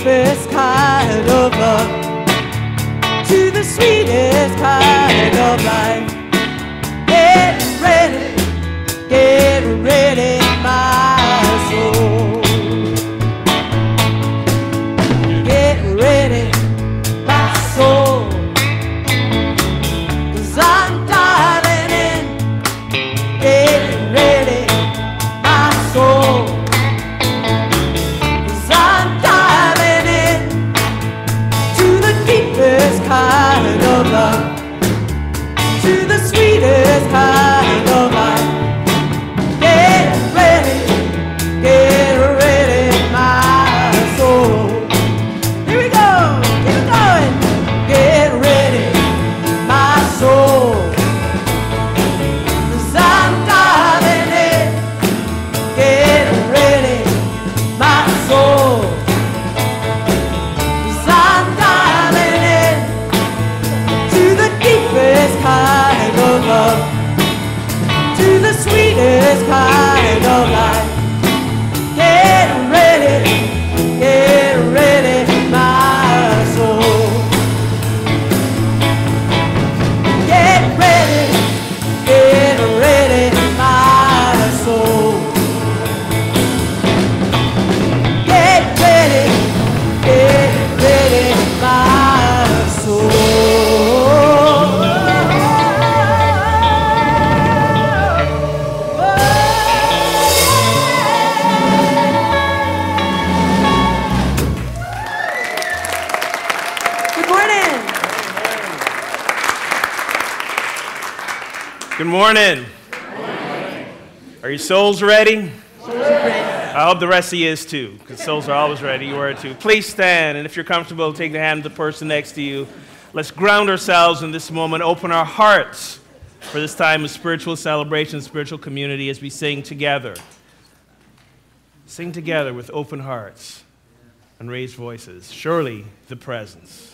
deepest kind of love, to the sweetest kind of life. Get ready, my soul. Get ready, my soul, 'cause I'm dialing in. Get ready, my soul, 'cause I'm dialing in to the deepest kind of love, to the sweetest kind of life. Get ready, my soul. Here we go, keep it going. Get ready, my soul, 'cause I'm dialing in. Get ready, my soul, 'cause I'm dialing in to the deepest kind of love, to the sweetest kind of life. Get ready, my soul. Get ready, my soul. Get ready, my soul. Good morning. Are your souls ready? I hope the rest of you is too, because souls are always ready. You are too. Please stand, and if you're comfortable, take the hand of the person next to you. Let's ground ourselves in this moment, open our hearts for this time of spiritual celebration, spiritual community as we sing together. Sing together with open hearts and raised voices. Surely the presence.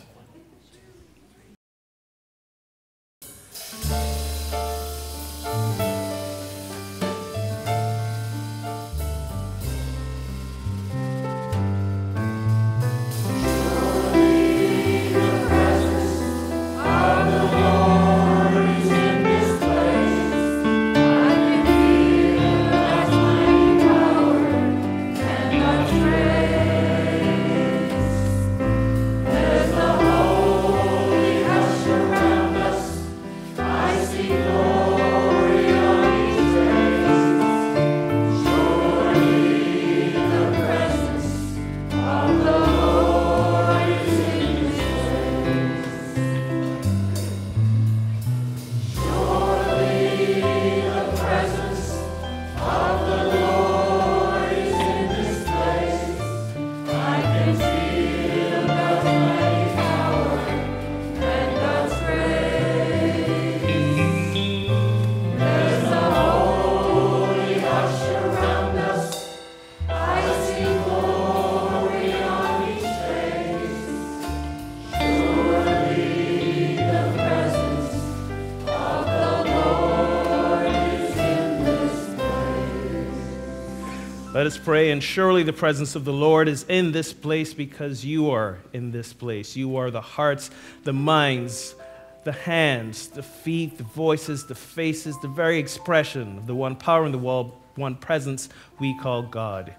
Let us pray, and surely the presence of the Lord is in this place because you are in this place. You are the hearts, the minds, the hands, the feet, the voices, the faces, the very expression of the one power in the one presence we call God.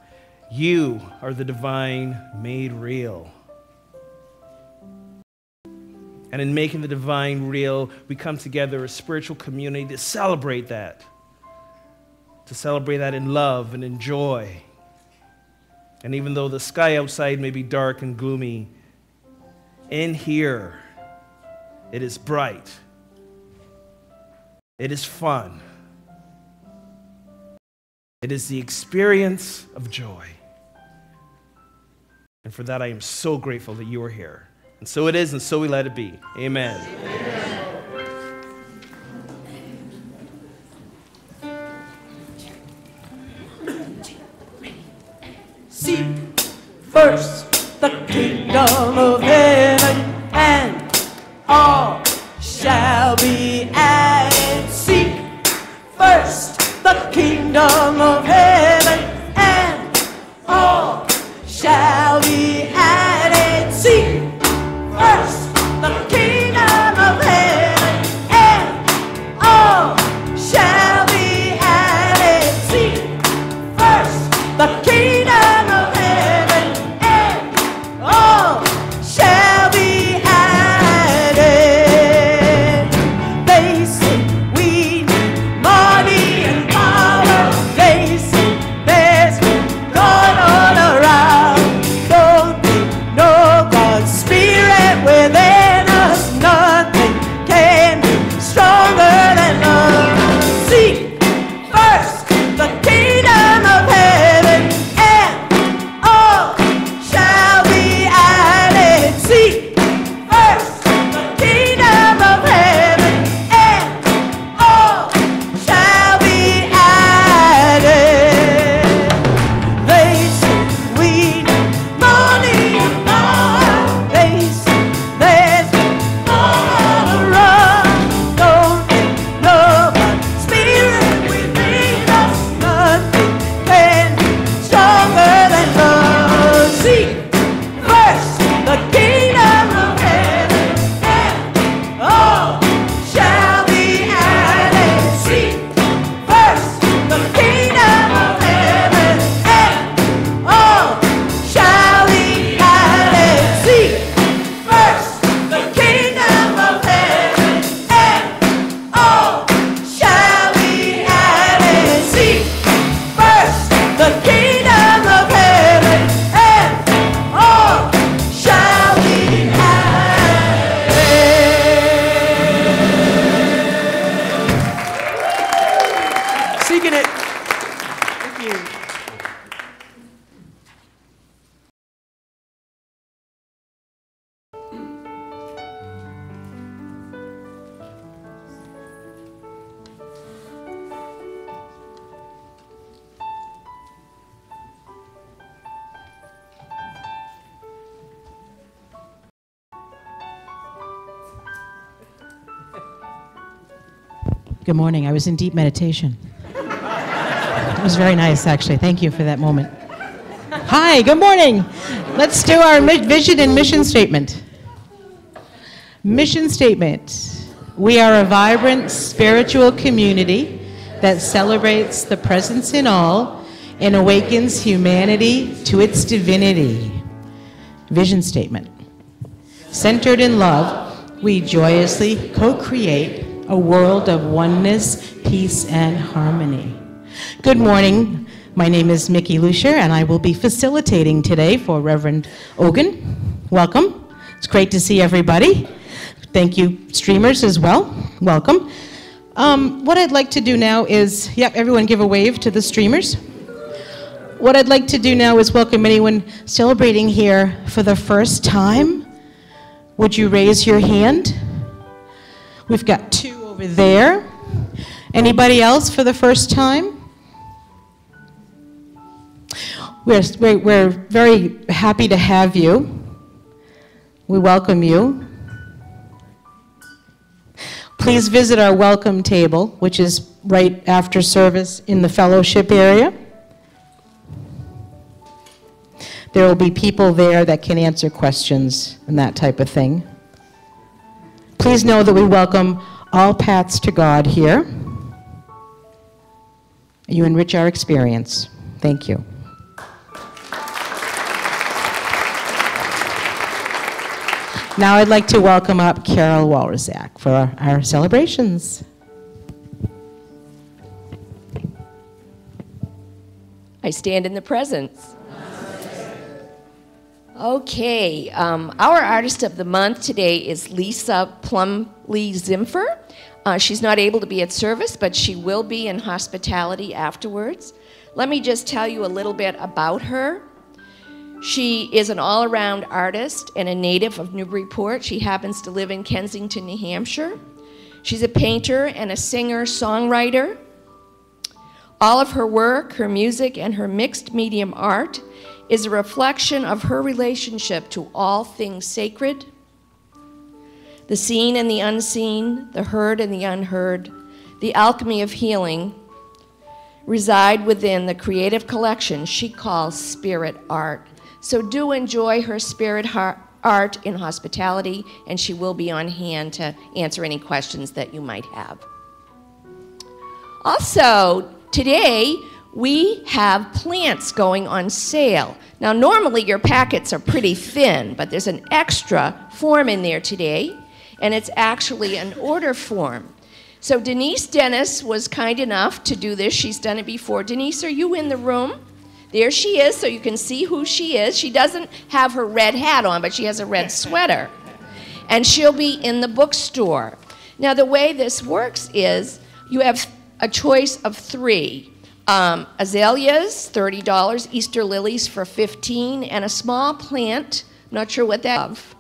You are the divine made real. And in making the divine real, we come together as spiritual community to celebrate that. To celebrate that in love and in joy. And even though the sky outside may be dark and gloomy, in here, it is bright. It is fun. It is the experience of joy. And for that, I am so grateful that you are here. And so it is, and so we let it be. Amen. Amen. Seek first the kingdom of heaven, and all shall be added. Seek first the kingdom of heaven, and all shall be added. Good morning. I was in deep meditation. It was very nice, actually. Thank you for that moment. Hi, good morning. Let's do our vision and mission statement. Mission statement. We are a vibrant spiritual community that celebrates the presence in all and awakens humanity to its divinity. Vision statement. Centered in love, we joyously co-create a world of oneness, peace, and harmony. Good morning. My name is Mickey Lucier, and I will be facilitating today for Rev Ogun. Welcome. It's great to see everybody. Thank you, streamers, as well. Welcome. What I'd like to do now is, everyone give a wave to the streamers. What I'd like to do now is welcome anyone celebrating here for the first time. Would you raise your hand? We've got 2 over there. Anybody else for the first time? We're very happy to have you. We welcome you. Please visit our welcome table, which is right after service in the fellowship area. There will be people there that can answer questions and that type of thing. Please know that we welcome all paths to God here. You enrich our experience. Thank you. Now I'd like to welcome up Carol Walrzak for our celebrations. I stand in the presence. Okay, our artist of the month today is Lisah Plumley Zimpfer. She's not able to be at service, but she will be in hospitality afterwards. Let me just tell you a little bit about her. She is an all-around artist and a native of Newburyport. She happens to live in Kensington, New Hampshire. She's a painter and a singer-songwriter. All of her work, her music, and her mixed medium art is a reflection of her relationship to all things sacred, the seen and the unseen, the heard and the unheard. The alchemy of healing reside within the creative collection she calls spirit art. So do enjoy her spirit art in hospitality, and she will be on hand to answer any questions that you might have. Also, today, we have plants going on sale. Now, normally your packets are pretty thin, but there's an extra form in there today, and it's actually an order form. So Denise Dennis was kind enough to do this. She's done it before. Denise, are you in the room? There she is, so you can see who she is. She doesn't have her red hat on, but she has a red sweater. And she'll be in the bookstore. Now, the way this works is you have a choice of 3. Azaleas, $30, Easter lilies for $15, and a small plant, not sure what that is,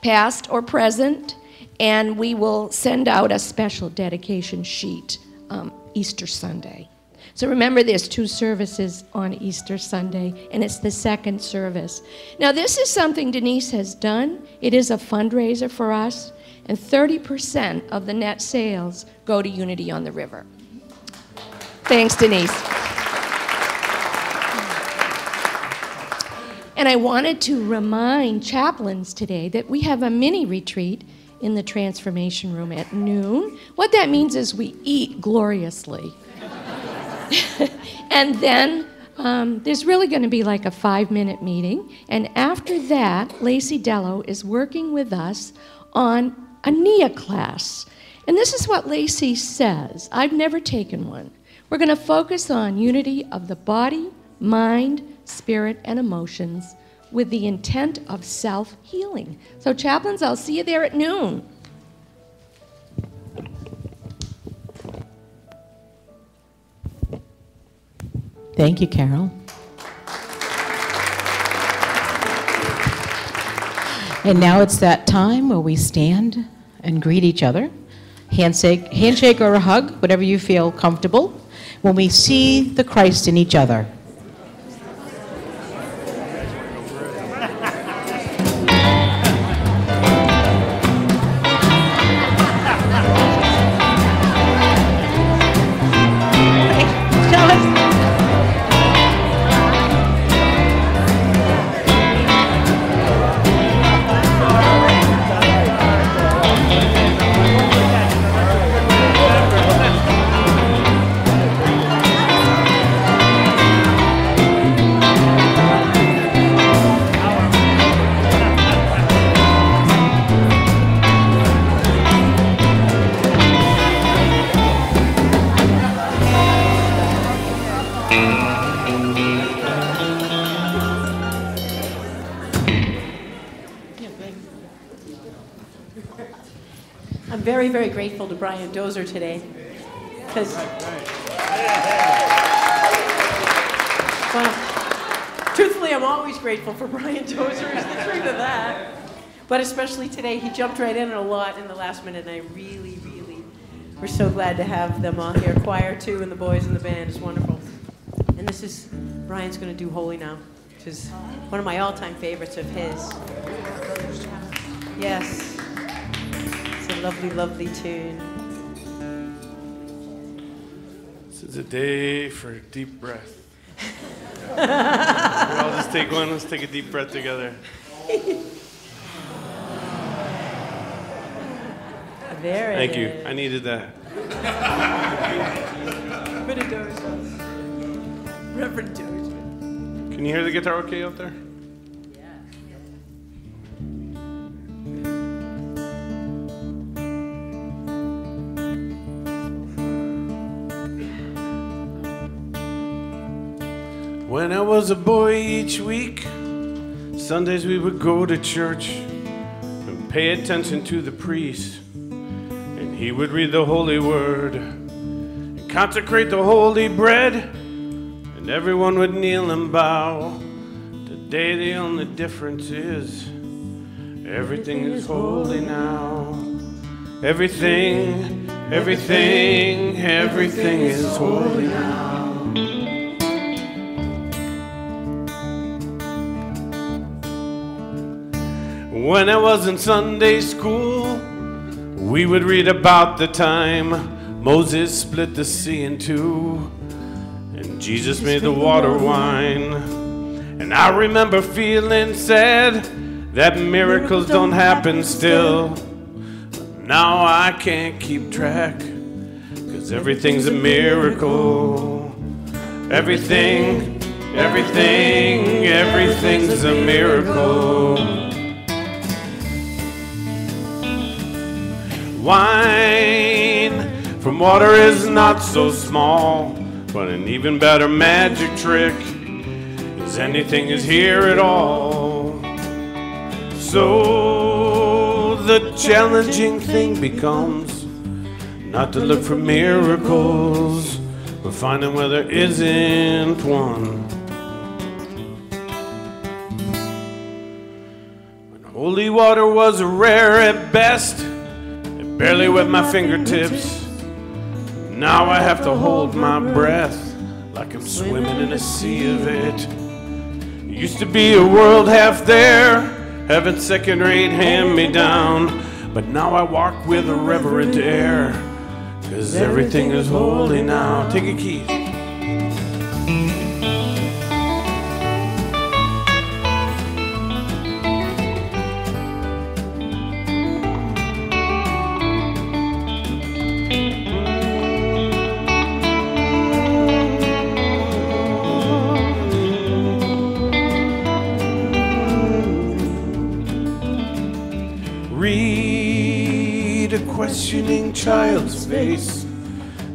past or present, and we will send out a special dedication sheet Easter Sunday. So remember, there's 2 services on Easter Sunday, and it's the second service. Now, this is something Denise has done. It is a fundraiser for us, and 30% of the net sales go to Unity on the River. Thanks, Denise. And I wanted to remind chaplains today that we have a mini retreat in the transformation room at noon. What that means is we eat gloriously. And then there's really going to be like a 5-minute meeting. And after that, Lacey Dello is working with us on a NIA class. And this is what Lacey says. I've never taken one. We're going to focus on unity of the body, mind, spirit, and emotions with the intent of self-healing. So chaplains, I'll see you there at noon. Thank you, Carol. And now it's that time where we stand and greet each other. Handshake or a hug, whatever you feel comfortable, when we see the Christ in each other. I'm very, very grateful to Brian Dozer today. Because, well, truthfully, I'm always grateful for Brian Dozer, is the truth of that. But especially today, he jumped right in a lot in the last minute, and I really, really, we're so glad to have them all here. Choir, too, and the boys in the band is wonderful. And this is, Brian's going to do Holy Now, which is one of my all-time favorites of his. Yes. It's a lovely, lovely tune. This is a day for a deep breath. I'll just take one. Let's take a deep breath together. There it Thank you. is. I needed that. Reverend Dozer. Can you hear the guitar okay out there? When I was a boy each week, Sundays we would go to church and pay attention to the priest. And he would read the holy word and consecrate the holy bread. And everyone would kneel and bow. Today the only difference is everything is holy now. Everything is holy now. When I was in Sunday school, we would read about the time Moses split the sea in two and Jesus made the water wine. And I remember feeling sad that miracles don't happen still. Now I can't keep track, 'cause everything's a miracle. Everything's a miracle. Wine from water is not so small, but an even better magic trick is anything is here at all. So the challenging thing becomes not to look for miracles, but finding where there isn't one. When holy water was rare at best, barely wet my fingertips. Now I have to hold my breath like I'm swimming in a sea of it. Used to be a world half there, having second-rate hand-me-down. But now I walk with a reverent air, 'cause everything is holy now. Take a key. Questioning child's face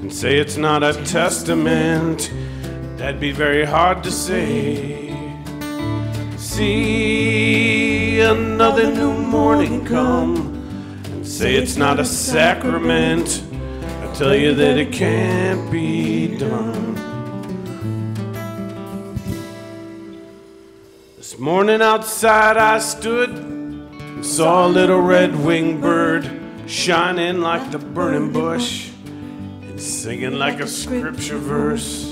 and say it's not a testament. That'd be very hard to say. See another new morning come and say it's not a sacrament. I tell you that it can't be done. This morning outside I stood and saw a little red-winged bird shining like the burning bush and singing like a scripture verse.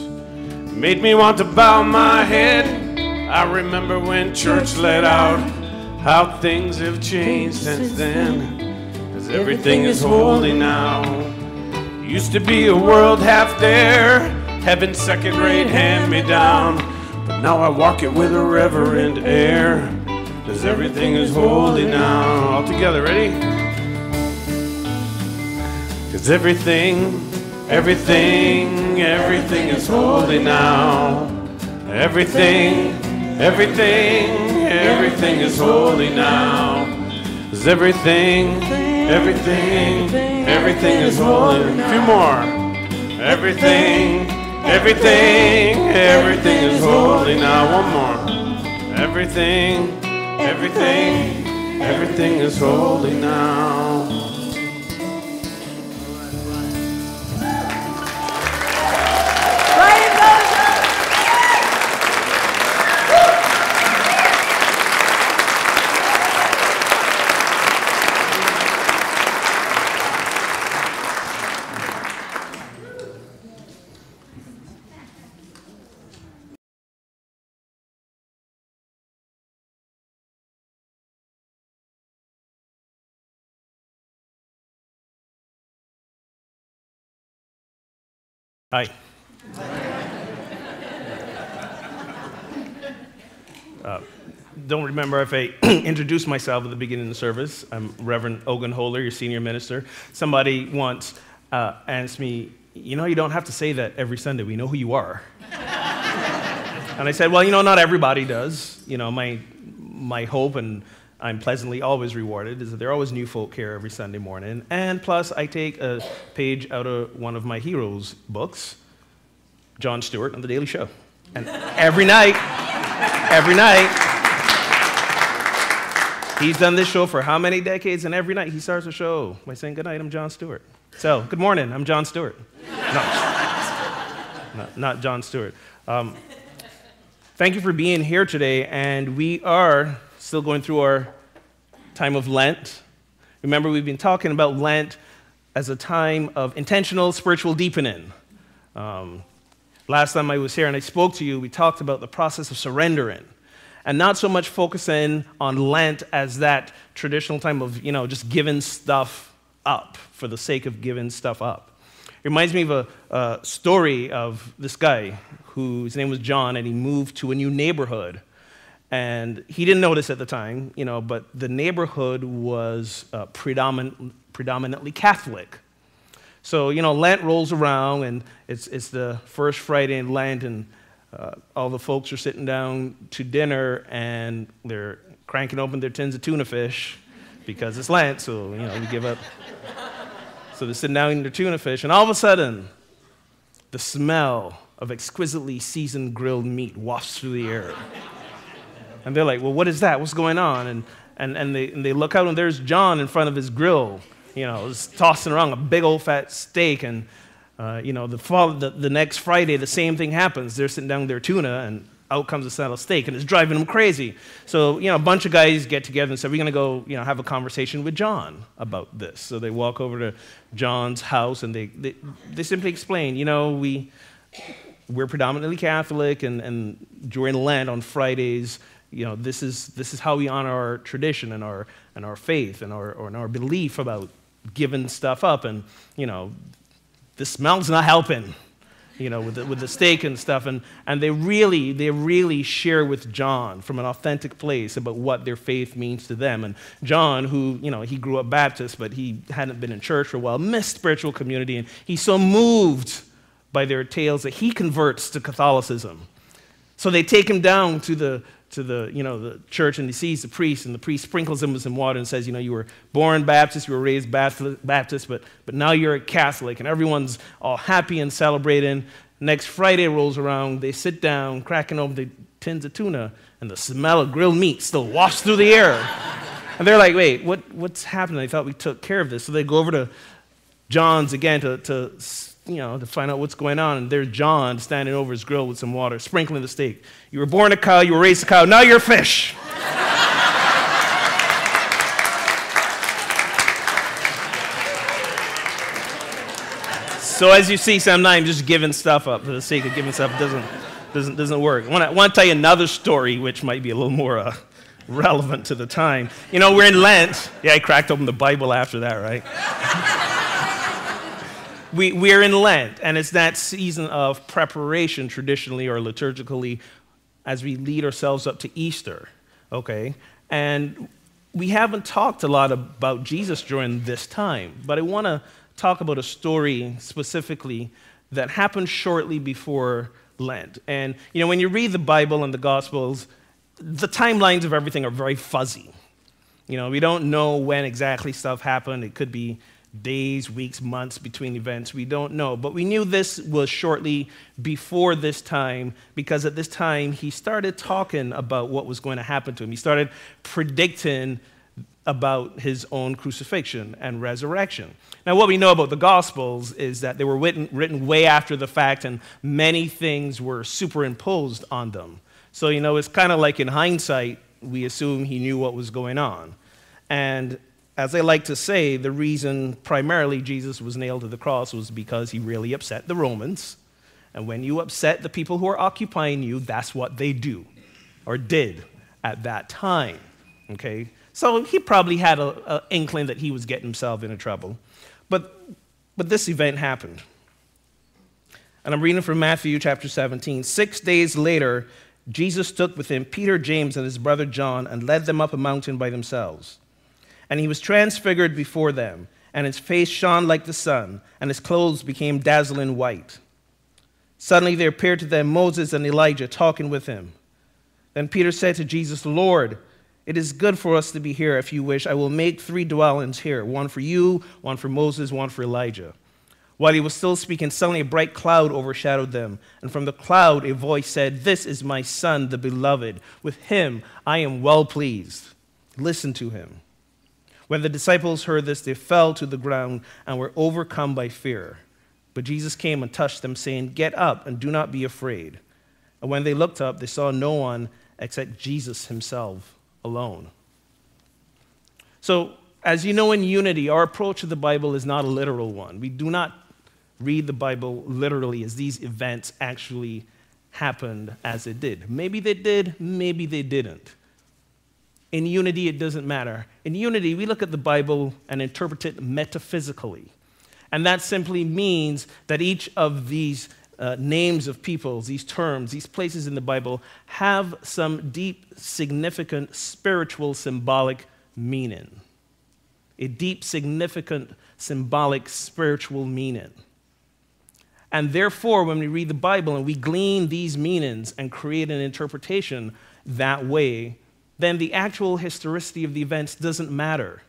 Made me want to bow my head. I remember when church let out how things have changed since then, 'cause everything is holy now. Used to be a world half there, heaven second-rate hand-me-down. But now I walk it with a reverent air, 'cause everything is holy now. All together, ready? 'Cause everything is holy now. Everything is holy now. 'Cause everything is holy. A few more. Everything is holy now. One more. Everything Everything is holy now. Brian Tozer. Hi. Don't remember if I introduced myself at the beginning of the service. I'm Rev Ogun Holder, your senior minister. Somebody once asked me, you know, you don't have to say that every Sunday. We know who you are. And I said, well, you know, not everybody does. You know, my hope, and I'm pleasantly always rewarded, is that there are always new folk here every Sunday morning. And plus, I take a page out of one of my heroes' books, Jon Stewart on The Daily Show. And every night, he's done this show for how many decades? And every night he starts the show by saying, good night, I'm Jon Stewart. So, good morning, I'm Jon Stewart. No, not Jon Stewart. Thank you for being here today, and we are still going through our time of Lent. Remember, we've been talking about Lent as a time of intentional spiritual deepening. Last time I was here and I spoke to you, we talked about the process of surrendering, and not so much focusing on Lent as that traditional time of, you know, just giving stuff up for the sake of giving stuff up. It reminds me of a story of this guy whose name was John, and he moved to a new neighborhood. And he didn't notice at the time, you know, but the neighborhood was predominantly Catholic. So, you know, Lent rolls around, and it's the first Friday in Lent, and all the folks are sitting down to dinner, and they're cranking open their tins of tuna fish because it's Lent, so, you know, we give up. So they're sitting down eating their tuna fish, and all of a sudden, the smell of exquisitely seasoned grilled meat wafts through the air. And they're like, well, what is that? What's going on? And they look out, and there's John in front of his grill, you know, just tossing around a big old fat steak. And, you know, the next Friday, the same thing happens. They're sitting down with their tuna, and out comes a saddle steak, and it's driving them crazy. So, you know, a bunch of guys get together and say, we're going to go, you know, have a conversation with John about this. So they walk over to John's house, and they simply explain, you know, we're predominantly Catholic, and during Lent on Fridays, you know, this is how we honor our tradition and our faith and our belief about giving stuff up. And, you know, the smell's not helping, you know, with the steak and stuff. And they really share with John from an authentic place about what their faith means to them. And John, who, you know, he grew up Baptist, but he hadn't been in church for a while, missed spiritual community, and he's so moved by their tales that he converts to Catholicism. So they take him down to the church, and he sees the priest, and the priest sprinkles him with some water and says, you know, you were born Baptist, you were raised Baptist, but now you're a Catholic, and everyone's all happy and celebrating. Next Friday rolls around, they sit down, cracking open the tins of tuna, and the smell of grilled meat still wafts through the air. And they're like, wait, what's happening? I thought we took care of this. So they go over to John's again to find out what's going on. And there's John standing over his grill with some water, sprinkling the steak. You were born a cow, you were raised a cow, now you're a fish. So as you see, Sam, I'm just giving stuff up for the sake of giving stuff. Doesn't work. I want to tell you another story, which might be a little more relevant to the time. You know, we're in Lent. Yeah, I cracked open the Bible after that, right? We're in Lent, and it's that season of preparation, traditionally or liturgically, as we lead ourselves up to Easter, okay? And we haven't talked a lot about Jesus during this time, but I want to talk about a story specifically that happened shortly before Lent. And, you know, when you read the Bible and the Gospels, the timelines of everything are very fuzzy. You know, we don't know when exactly stuff happened. It could be days, weeks, months between events. We don't know. But we knew this was shortly before this time, because at this time he started talking about what was going to happen to him. He started predicting about his own crucifixion and resurrection. Now, what we know about the Gospels is that they were written way after the fact, and many things were superimposed on them. So, it's kind of like in hindsight, we assume he knew what was going on. And as I like to say, the reason primarily Jesus was nailed to the cross was because he really upset the Romans. And when you upset the people who are occupying you, that's what they do, or did at that time, okay? So he probably had an inkling that he was getting himself into trouble. But this event happened. And I'm reading from Matthew chapter 17. 6 days later, Jesus took with him Peter, James, and his brother John, and led them up a mountain by themselves. And he was transfigured before them, and his face shone like the sun, and his clothes became dazzling white. Suddenly there appeared to them Moses and Elijah talking with him. Then Peter said to Jesus, "Lord, it is good for us to be here. If you wish, I will make 3 dwellings here, one for you, one for Moses, one for Elijah." While he was still speaking, suddenly a bright cloud overshadowed them, and from the cloud a voice said, "This is my son, the beloved. With him I am well pleased. Listen to him." When the disciples heard this, they fell to the ground and were overcome by fear. But Jesus came and touched them, saying, "Get up and do not be afraid." And when they looked up, they saw no one except Jesus himself alone. So, as you know, in Unity, our approach to the Bible is not a literal one. We do not read the Bible literally as these events actually happened as it did. Maybe they did, maybe they didn't. In Unity, it doesn't matter. In Unity, we look at the Bible and interpret it metaphysically. And that simply means that each of these names of peoples, these terms, these places in the Bible have some deep, significant, spiritual, symbolic meaning. A deep, significant, symbolic, spiritual meaning. And therefore, when we read the Bible and we glean these meanings and create an interpretation that way, then the actual historicity of the events doesn't matter.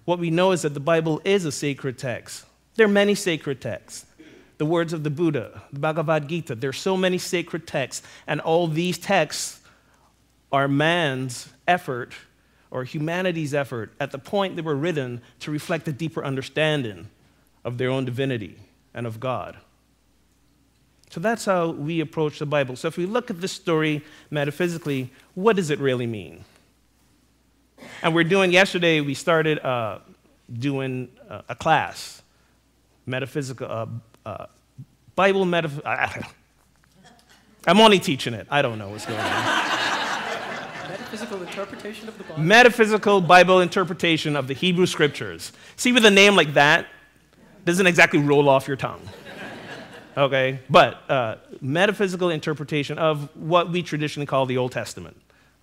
What we know is that the Bible is a sacred text. There are many sacred texts. The words of the Buddha, the Bhagavad Gita, there are so many sacred texts, and all these texts are man's effort or humanity's effort at the point they were written to reflect a deeper understanding of their own divinity and of God. So that's how we approach the Bible. So if we look at this story metaphysically, what does it really mean? And yesterday we started doing a class, metaphysical, Bible metaphysical. I'm only teaching it. I don't know what's going on. Metaphysical interpretation of the Bible. Metaphysical Bible interpretation of the Hebrew Scriptures. See, with a name like that, doesn't exactly roll off your tongue. Okay? But metaphysical interpretation of what we traditionally call the Old Testament.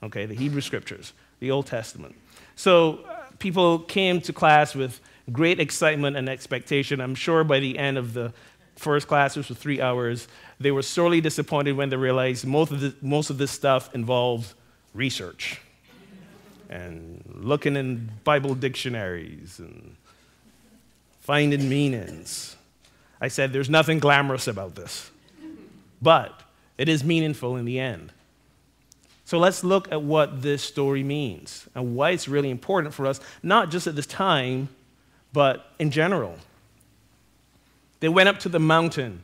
Okay? The Hebrew Scriptures, the Old Testament. So people came to class with great excitement and expectation. I'm sure by the end of the first class, which was 3 hours, they were sorely disappointed when they realized most of this stuff involved research and looking in Bible dictionaries and finding meanings. I said, there's nothing glamorous about this, but it is meaningful in the end. So let's look at what this story means and why it's really important for us, not just at this time, but in general. They went up to the mountain.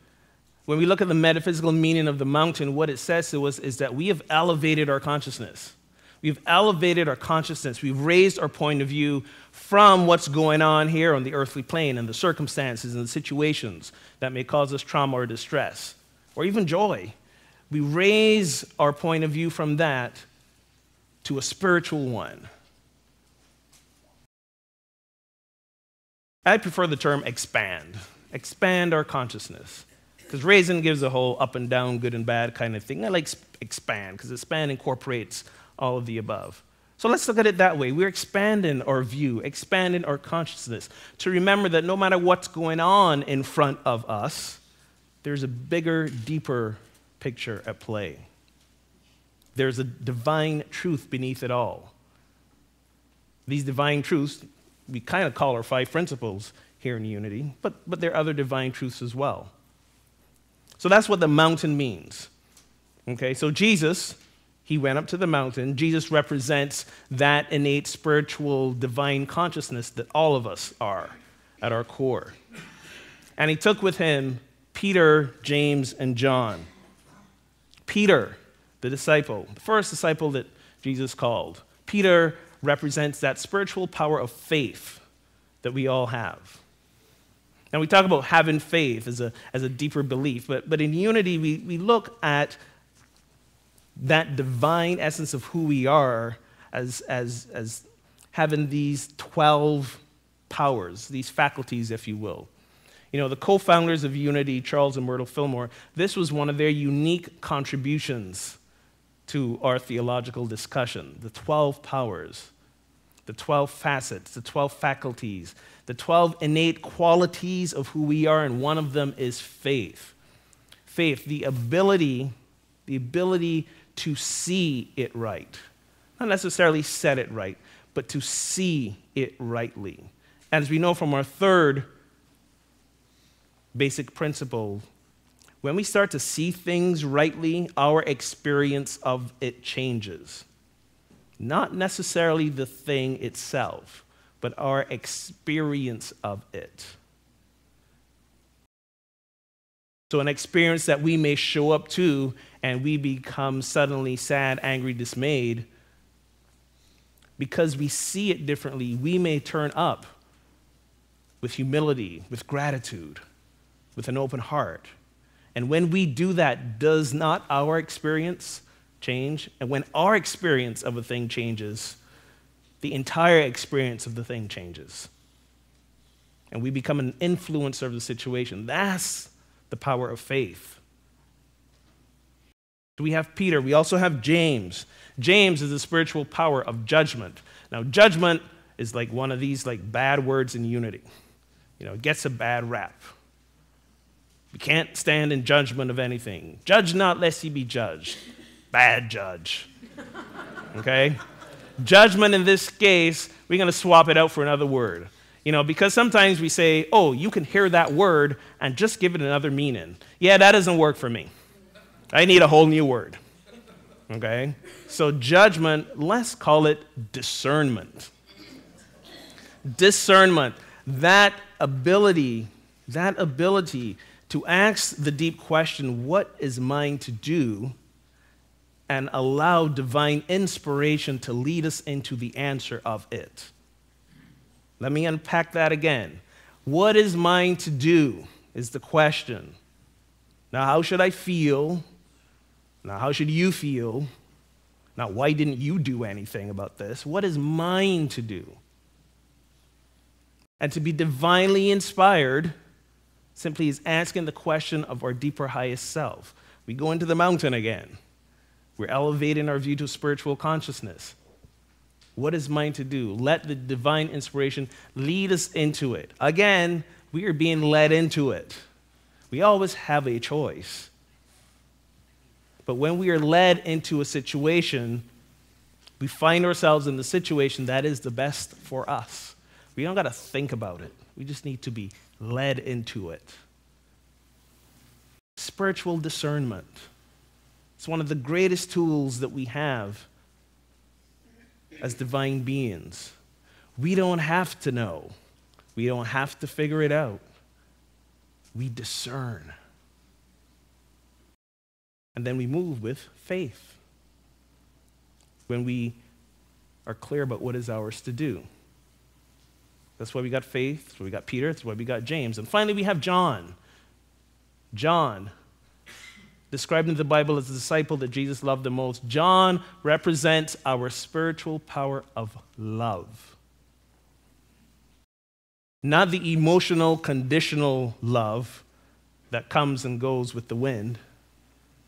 When we look at the metaphysical meaning of the mountain, what it says to us is that we have elevated our consciousness. We've elevated our consciousness. We've raised our point of view from what's going on here on the earthly plane and the circumstances and the situations that may cause us trauma or distress, or even joy. We raise our point of view from that to a spiritual one. I prefer the term expand. Expand our consciousness. Because raising gives a whole up and down, good and bad kind of thing. I like expand, because expand incorporates all of the above. So let's look at it that way. We're expanding our view, expanding our consciousness to remember that no matter what's going on in front of us, there's a bigger, deeper picture at play. There's a divine truth beneath it all. These divine truths, we kind of call our 5 principles here in Unity, but there are other divine truths as well. So that's what the mountain means. Okay, so Jesus, He went up to the mountain. Jesus represents that innate spiritual divine consciousness that all of us are at our core. And he took with him Peter, James, and John. Peter, the disciple, the first disciple that Jesus called. Peter represents that spiritual power of faith that we all have. And we talk about having faith as a deeper belief, but in unity, we look at that divine essence of who we are as having these 12 powers, these faculties, if you will. You know, the co-founders of Unity, Charles and Myrtle Fillmore, this was one of their unique contributions to our theological discussion, the 12 powers, the 12 facets, the 12 faculties, the 12 innate qualities of who we are, and one of them is faith. Faith, the ability to see it right. Not necessarily set it right, but to see it rightly. As we know from our third basic principle, when we start to see things rightly, our experience of it changes. Not necessarily the thing itself, but our experience of it. So an experience that we may show up to and we become suddenly sad, angry, dismayed, because we see it differently, we may turn up with humility, with gratitude, with an open heart. And when we do that, does not our experience change? And when our experience of a thing changes, the entire experience of the thing changes. And we become an influencer of the situation. That's the power of faith. We have Peter. We also have James. James is the spiritual power of judgment. Now, judgment is like one of these like bad words in Unity. You know, it gets a bad rap. We can't stand in judgment of anything. Judge not lest ye be judged. Bad judge. Okay? Judgment in this case, we're going to swap it out for another word. You know, because sometimes we say, oh, you can hear that word and just give it another meaning. Yeah, that doesn't work for me. I need a whole new word. Okay? So judgment, let's call it discernment. Discernment, that ability to ask the deep question, what is mine to do, and allow divine inspiration to lead us into the answer of it. Let me unpack that again. What is mine to do is the question. Now, how should I feel? Now, how should you feel? Now, why didn't you do anything about this? What is mine to do? And to be divinely inspired simply is asking the question of our deeper, highest self. We go into the mountain again. We're elevating our view to spiritual consciousness. What is mine to do? Let the divine inspiration lead us into it. Again, we are being led into it. We always have a choice. But when we are led into a situation, we find ourselves in the situation that is the best for us. We don't got to think about it. We just need to be led into it. Spiritual discernment. It's one of the greatest tools that we have as divine beings. We don't have to know. We don't have to figure it out. We discern. And then we move with faith when we are clear about what is ours to do. That's why we got faith, that's why we got Peter, that's why we got James. And finally, we have John. John, described in the Bible as the disciple that Jesus loved the most. John represents our spiritual power of love. Not the emotional, conditional love that comes and goes with the wind.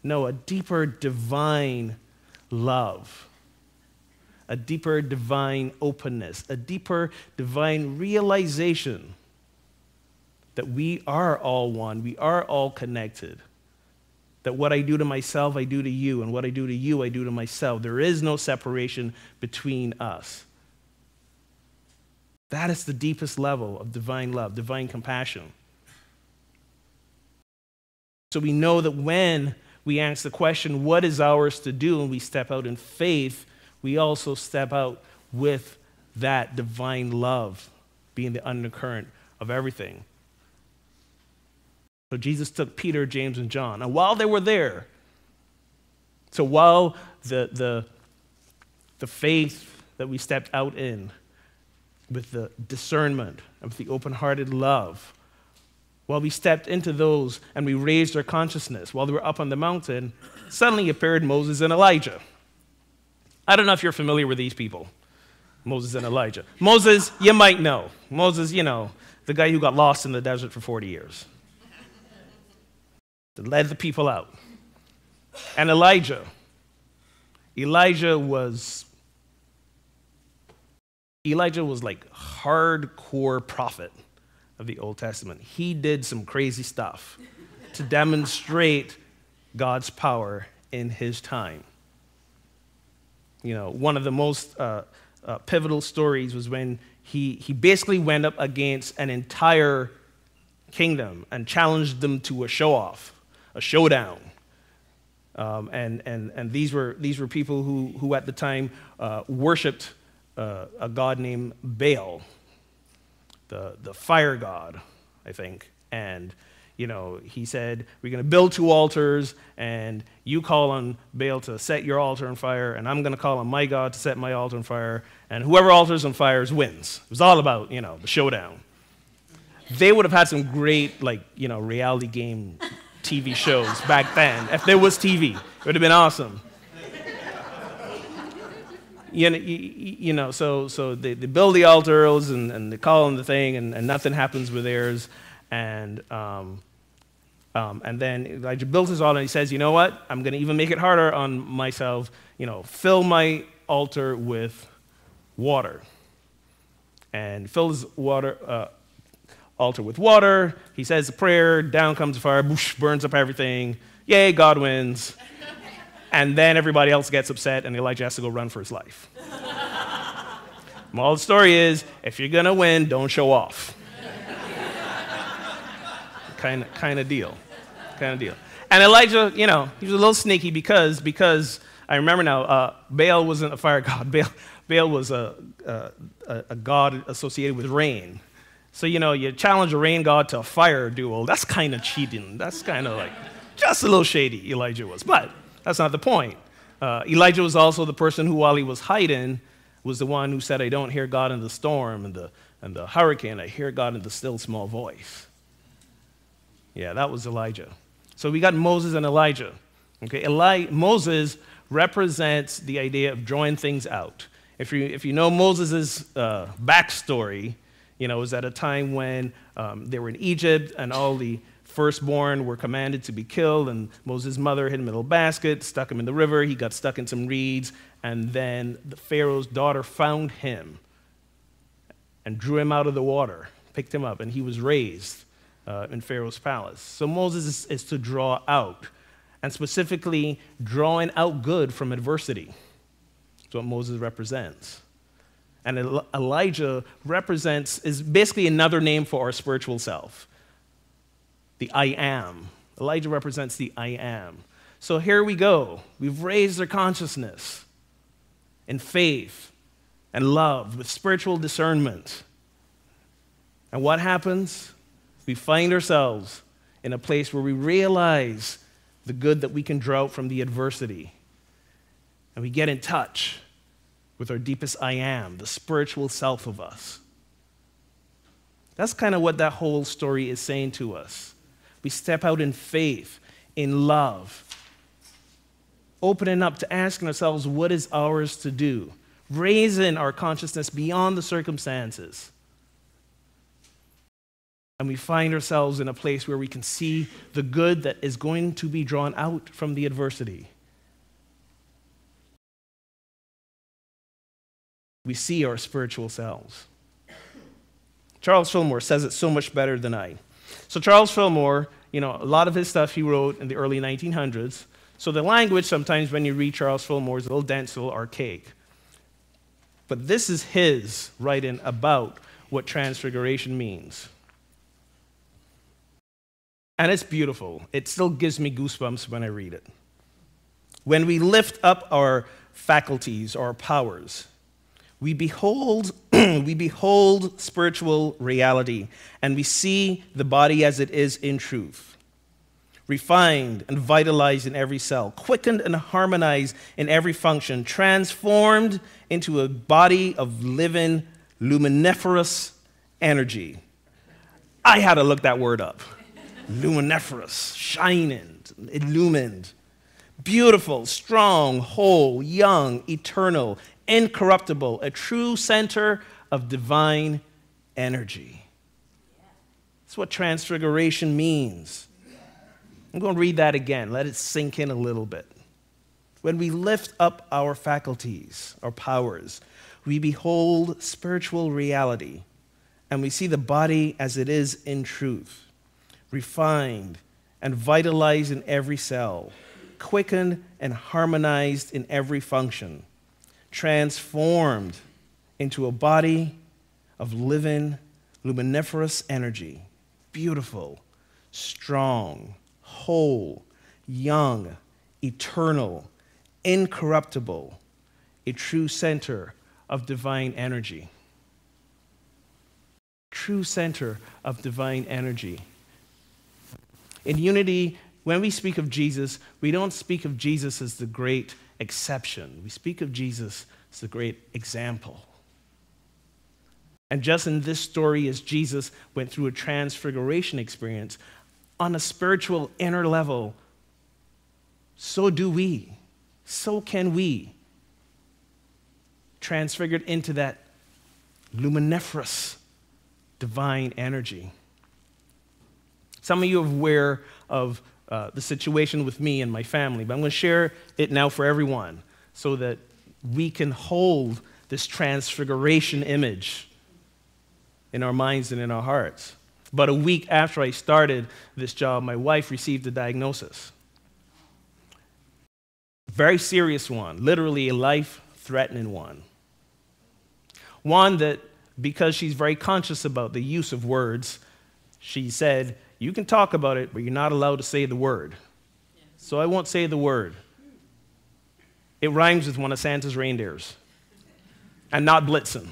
No, a deeper divine love. A deeper divine openness. A deeper divine realization that we are all one. We are all connected. That what I do to myself, I do to you, and what I do to you, I do to myself. There is no separation between us. That is the deepest level of divine love, divine compassion. So we know that when we ask the question, what is ours to do, and we step out in faith, we also step out with that divine love being the undercurrent of everything. So Jesus took Peter, James, and John. And while they were there, so while the faith that we stepped out in, with the discernment, and with the open-hearted love, while we stepped into those and we raised our consciousness, while they were up on the mountain, suddenly appeared Moses and Elijah. I don't know if you're familiar with these people, Moses and Elijah. Moses, you might know. Moses, the guy who got lost in the desert for 40 years. That led the people out. And Elijah was like hardcore prophet of the Old Testament. He did some crazy stuff to demonstrate God's power in his time. One of the most pivotal stories was when he basically went up against an entire kingdom and challenged them to a show-off, a showdown. And these were people who at the time worshipped a god named Baal, the fire god, I think. And he said, we're going to build 2 altars, and you call on Baal to set your altar on fire, and I'm going to call on my God to set my altar on fire, and whoever altars on fire wins. It was all about, the showdown. They would have had some great, reality game TV shows back then. If there was TV, it would have been awesome. So they build the altars, and they call on the thing, and nothing happens with theirs. And then Elijah built his altar, and he says, you know what? I'm going to even make it harder on myself. Fill my altar with water. And fill his altar with water. He says a prayer. Down comes the fire. Boosh, burns up everything. Yay, God wins. And then everybody else gets upset, and Elijah has to go run for his life. Moral of the story is, if you're going to win, don't show off. Kind of deal. And Elijah, he was a little sneaky because I remember now, Baal wasn't a fire god. Baal was a god associated with rain. So, you challenge a rain god to a fire duel. That's kind of cheating. That's kind of just a little shady, Elijah was. But that's not the point. Elijah was also the person who, while he was hiding, was the one who said, I don't hear God in the storm and the hurricane. I hear God in the still small voice. Yeah, that was Elijah. So we got Moses and Elijah. Okay, Moses represents the idea of drawing things out. If you know Moses' backstory, it was at a time when they were in Egypt and all the firstborn were commanded to be killed, and Moses' mother hid him in a little basket, stuck him in the river. He got stuck in some reeds, and then the Pharaoh's daughter found him and drew him out of the water, picked him up, and he was raised in Pharaoh's palace. So Moses is to draw out, and specifically drawing out good from adversity. That's what Moses represents. And Elijah is basically another name for our spiritual self. The I am. Elijah represents the I am. So here we go. We've raised our consciousness in faith and love with spiritual discernment. And what happens? We find ourselves in a place where we realize the good that we can draw out from the adversity. And we get in touch with our deepest I am, the spiritual self of us. That's kind of what that whole story is saying to us. We step out in faith, in love, opening up to asking ourselves what is ours to do, raising our consciousness beyond the circumstances. And we find ourselves in a place where we can see the good that is going to be drawn out from the adversity. We see our spiritual selves. Charles Fillmore says it so much better than I. So Charles Fillmore, a lot of his stuff he wrote in the early 1900s. So the language sometimes when you read Charles Fillmore is a little dense, a little archaic. But this is his writing about what transfiguration means. And it's beautiful. It still gives me goosebumps when I read it. When we lift up our faculties, our powers, we behold, we behold spiritual reality, and we see the body as it is in truth, refined and vitalized in every cell, quickened and harmonized in every function, transformed into a body of living, luminiferous energy. I had to look that word up. Luminiferous, shining, illumined, beautiful, strong, whole, young, eternal, incorruptible, a true center of divine energy. That's what transfiguration means. I'm going to read that again. Let it sink in a little bit. When we lift up our faculties, our powers, we behold spiritual reality, and we see the body as it is in truth, refined and vitalized in every cell, quickened and harmonized in every function, transformed into a body of living, luminiferous energy, beautiful, strong, whole, young, eternal, incorruptible, a true center of divine energy. True center of divine energy. In unity, when we speak of Jesus, we don't speak of Jesus as the great exception. We speak of Jesus as the great example. And just in this story, as Jesus went through a transfiguration experience, on a spiritual inner level, so do we. So can we. Transfigured into that luminiferous divine energy. Some of you are aware of the situation with me and my family, but I'm going to share it now for everyone so that we can hold this transfiguration image in our minds and in our hearts. But a week after I started this job, my wife received a diagnosis. Very serious one, literally a life-threatening one. One that, because she's very conscious about the use of words, she said, you can talk about it, but you're not allowed to say the word. So I won't say the word. It rhymes with one of Santa's reindeers. And not Blitzen.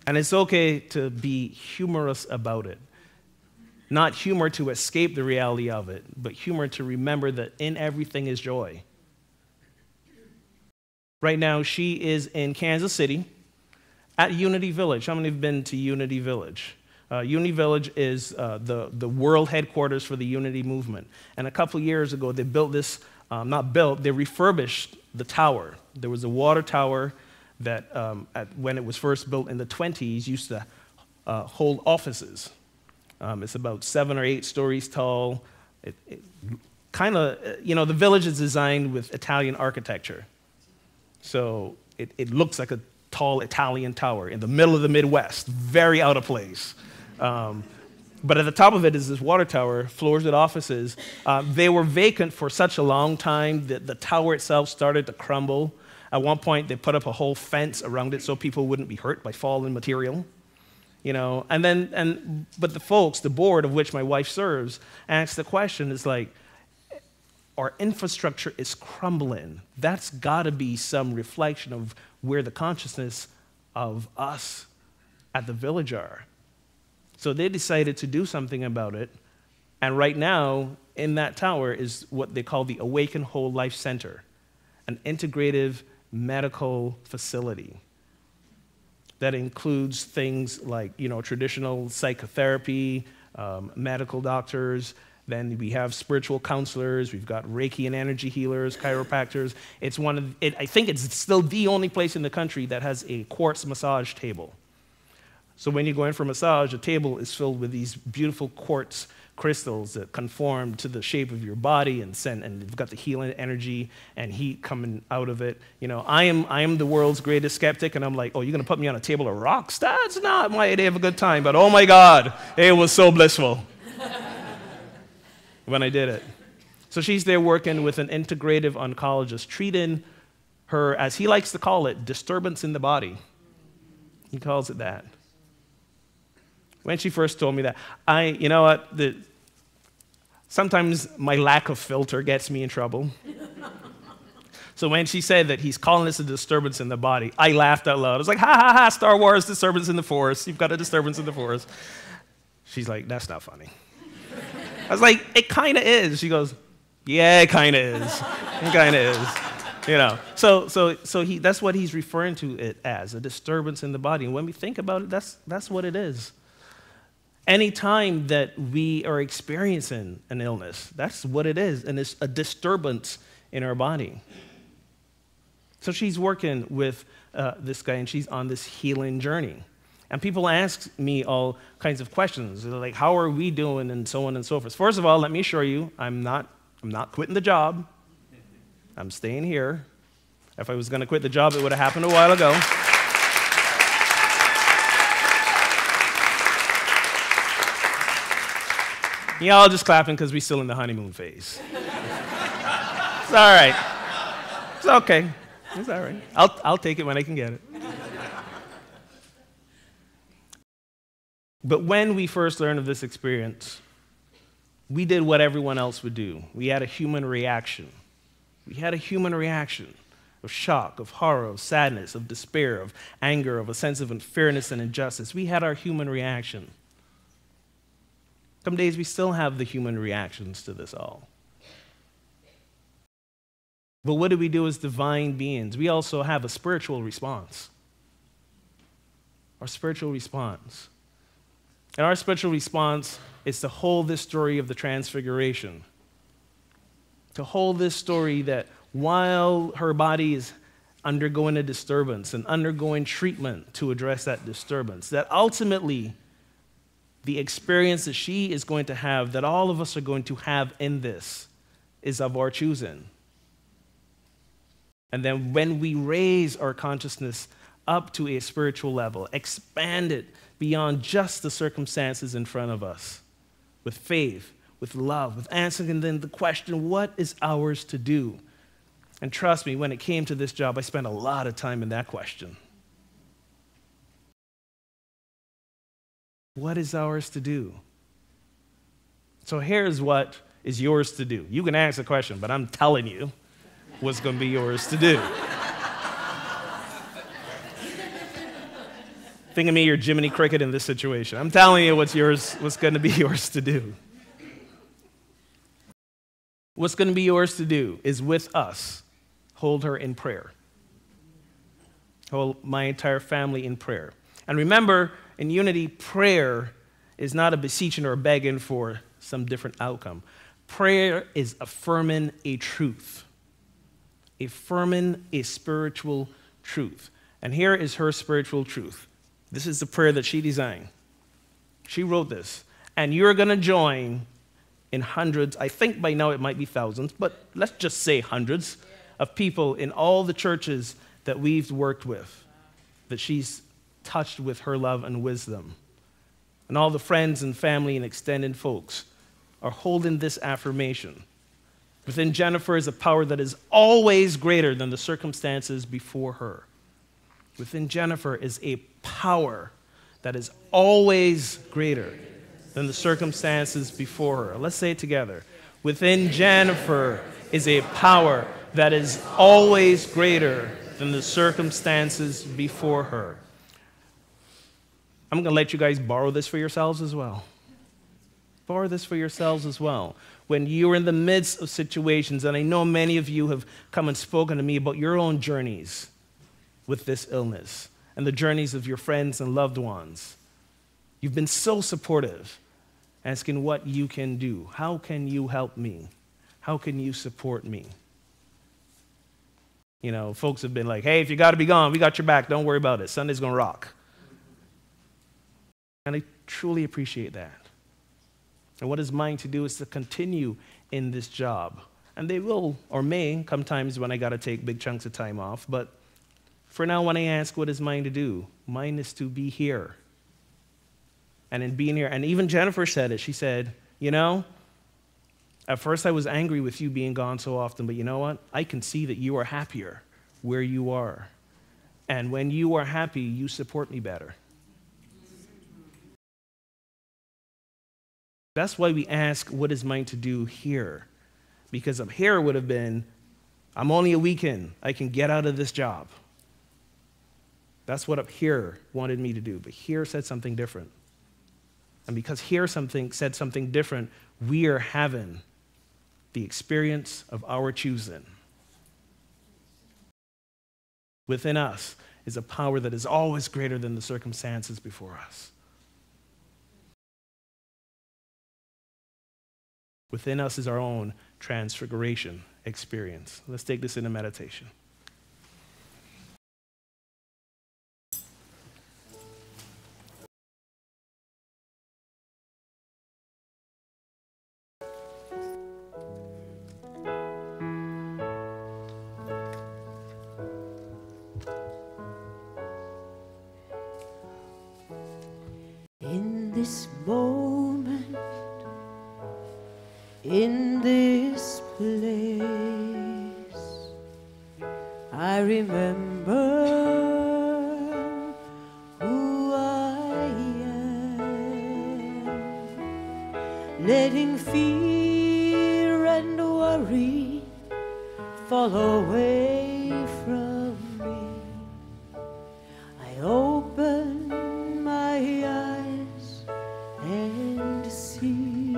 And it's okay to be humorous about it. Not humor to escape the reality of it, but humor to remember that in everything is joy. Right now, she is in Kansas City at Unity Village. How many have been to Unity Village? Unity Village is the world headquarters for the Unity movement. And a couple years ago, they built this, they refurbished the tower. There was a water tower that, when it was first built in the 20s, used to hold offices. It's about 7 or 8 stories tall. The village is designed with Italian architecture. So it looks like a tall Italian tower in the middle of the Midwest, very out of place. But at the top of it is this water tower, floors with offices. They were vacant for such a long time that the tower itself started to crumble. At one point, they put up a whole fence around it so people wouldn't be hurt by falling material. But the folks, the board of which my wife serves, asked the question, is like, our infrastructure is crumbling. That's got to be some reflection of where the consciousness of us at the village are. So they decided to do something about it. And right now, in that tower is what they call the Awaken Whole Life Center, an integrative medical facility that includes things like, traditional psychotherapy, medical doctors. Then we have spiritual counselors. We've got Reiki and energy healers, chiropractors. I think it's still the only place in the country that has a quartz massage table. So when you go in for a massage, the table is filled with these beautiful quartz crystals that conform to the shape of your body and you've got the healing energy and heat coming out of it. I am the world's greatest skeptic, and I'm like, oh, you're going to put me on a table of rocks? That's not my idea of a good time. But oh my God, it was so blissful when I did it. So she's there working with an integrative oncologist, treating her, as he likes to call it, disturbance in the body. He calls it that. When she first told me that, you know what, sometimes my lack of filter gets me in trouble. So when she said that he's calling this a disturbance in the body, I laughed out loud. I was like, ha, ha, ha, Star Wars, disturbance in the Force. You've got a disturbance in the Force. She's like, that's not funny. I was like, it kind of is. She goes, yeah, it kind of is. It kind of is. You know, so that's what he's referring to it as, a disturbance in the body. And when we think about it, that's what it is. Anytime that we are experiencing an illness, that's what it is, and it's a disturbance in our body. So she's working with this guy, and she's on this healing journey. And people ask me all kinds of questions, they're like, how are we doing, and so on and so forth. First of all, let me assure you, I'm not quitting the job. I'm staying here. If I was going to quit the job, it would have happened a while ago. Y'all just clapping because we're still in the honeymoon phase. It's all right. It's okay. It's all right. I'll take it when I can get it. But when we first learned of this experience, we did what everyone else would do. We had a human reaction. We had a human reaction of shock, of horror, of sadness, of despair, of anger, of a sense of unfairness and injustice. We had our human reaction. Some days we still have the human reactions to this all. But what do we do as divine beings? We also have a spiritual response. Our spiritual response. And our spiritual response is to hold this story of the transfiguration. To hold this story that while her body is undergoing a disturbance and undergoing treatment to address that disturbance, that ultimately the experience that she is going to have, that all of us are going to have in this, is of our choosing. And then when we raise our consciousness up to a spiritual level, expand it beyond just the circumstances in front of us, with faith, with love, with answering then the question, what is ours to do? And trust me, when it came to this job, I spent a lot of time in that question. What is ours to do? So here's what is yours to do. You can ask the question, but I'm telling you what's going to be yours to do. Think of me, you're Jiminy Cricket in this situation. I'm telling you what's going to be yours to do. What's going to be yours to do is with us, hold her in prayer. Hold my entire family in prayer. And remember, in unity, prayer is not a beseeching or begging for some different outcome. Prayer is affirming a truth, affirming a spiritual truth. And here is her spiritual truth. This is the prayer that she designed. She wrote this. And you're going to join in hundreds, I think by now it might be thousands, but let's just say hundreds of people in all the churches that we've worked with, that she's touched with her love and wisdom. And all the friends and family and extended folks are holding this affirmation. Within Jennifer is a power that is always greater than the circumstances before her. Within Jennifer is a power that is always greater than the circumstances before her. Let's say it together. Within Jennifer is a power that is always greater than the circumstances before her. I'm going to let you guys borrow this for yourselves as well. Borrow this for yourselves as well. When you're in the midst of situations, and I know many of you have come and spoken to me about your own journeys with this illness and the journeys of your friends and loved ones. You've been so supportive, asking what you can do. How can you help me? How can you support me? You know, folks have been like, hey, if you got to be gone, we got your back. Don't worry about it. Sunday's going to rock. And I truly appreciate that. And what is mine to do is to continue in this job. And they will, or may, come times when I got to take big chunks of time off. But for now, when I ask what is mine to do, mine is to be here. And in being here, and even Jennifer said it. She said, you know, at first I was angry with you being gone so often, but you know what? I can see that you are happier where you are. And when you are happy, you support me better. That's why we ask, what is mine to do here? Because up here would have been, I'm only a weekend. I can get out of this job. That's what up here wanted me to do. But here said something different. And because here said something different, we are having the experience of our choosing. Within us is a power that is always greater than the circumstances before us. Within us is our own transfiguration experience. Let's take this into meditation. In this moment, in this place, I remember who I am, letting fear and worry fall away from me. I open my eyes and see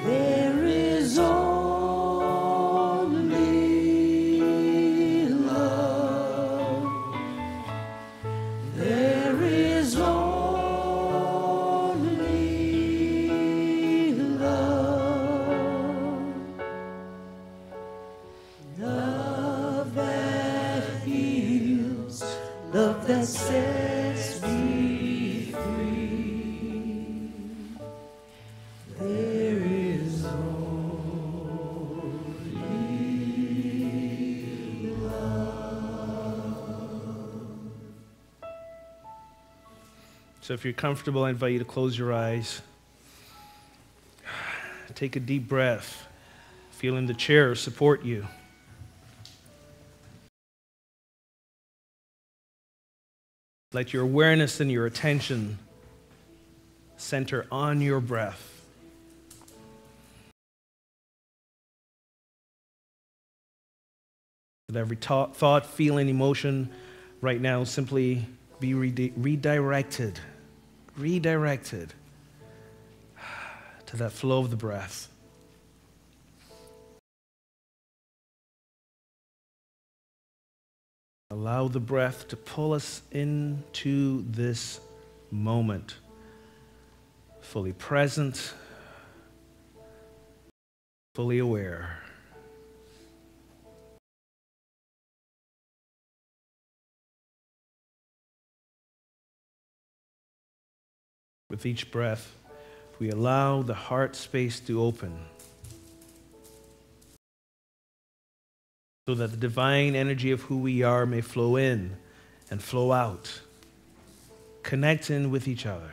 there is only love. There is only love. Love that heals, love that sets me free. There is only love. So if you're comfortable, I invite you to close your eyes. Take a deep breath. Feeling the chair support you. Let your awareness and your attention center on your breath. Let every thought, feeling, emotion right now simply be redirected to that flow of the breath. Allow the breath to pull us into this moment, fully present, fully aware. With each breath, we allow the heart space to open so that the divine energy of who we are may flow in and flow out, connecting with each other.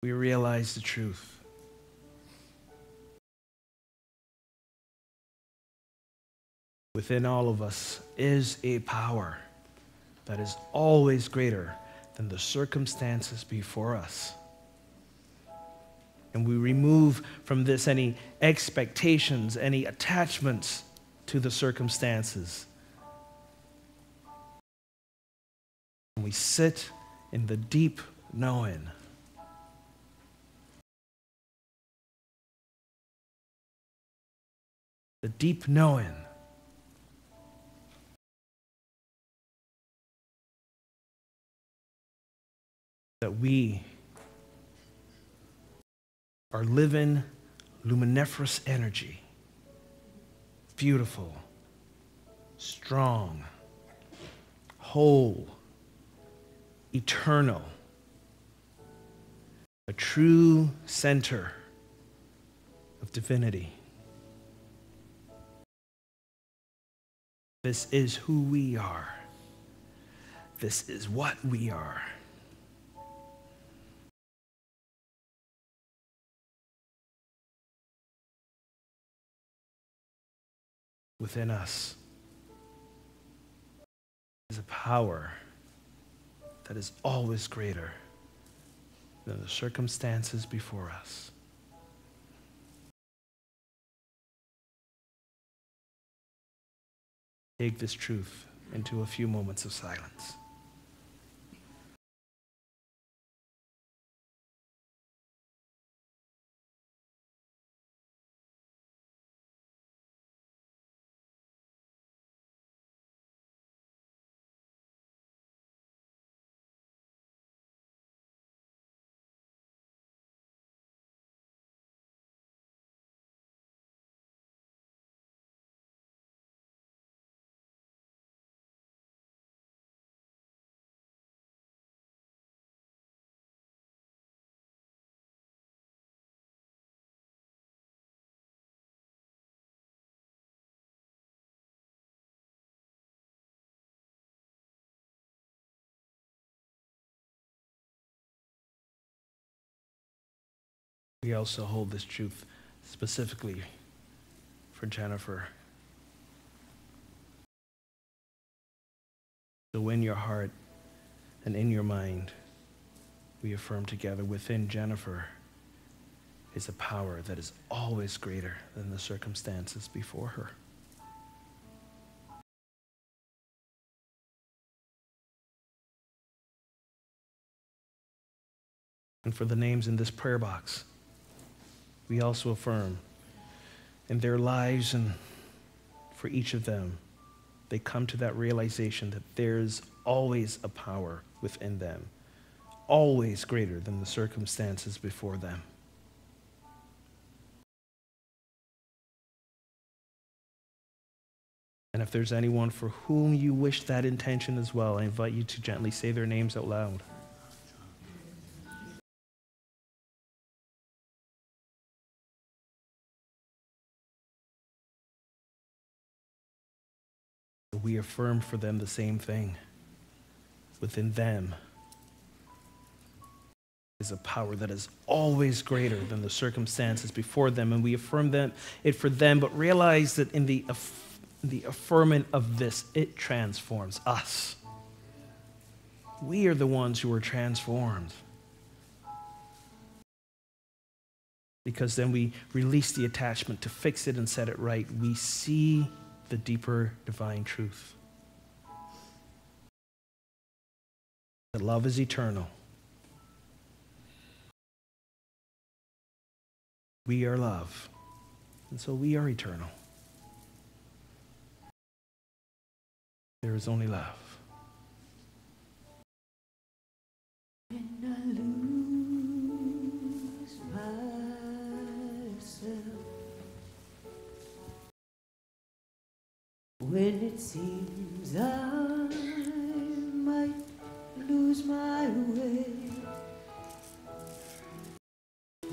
We realize the truth. Within all of us is a power that is always greater than the circumstances before us. And we remove from this any expectations, any attachments to the circumstances. And we sit in the deep knowing. The deep knowing that we are living luminiferous energy, beautiful, strong, whole, eternal, a true center of divinity. This is who we are. This is what we are. within us is a power that is always greater than the circumstances before us. Take this truth into a few moments of silence. We also hold this truth specifically for Jennifer. So in your heart and in your mind, we affirm together within Jennifer is a power that is always greater than the circumstances before her. And for the names in this prayer box, we also affirm in their lives, and for each of them, they come to that realization that there's always a power within them, always greater than the circumstances before them. And if there's anyone for whom you wish that intention as well, I invite you to gently say their names out loud. We affirm for them the same thing. Within them is a power that is always greater than the circumstances before them, and we affirm it for them, but realize that in the affirming of this, it transforms us. We are the ones who are transformed. Because then we release the attachment to fix it and set it right. We see the deeper divine truth. That love is eternal. We are love, and so we are eternal. There is only love. When I lose myself, when it seems I might lose my way,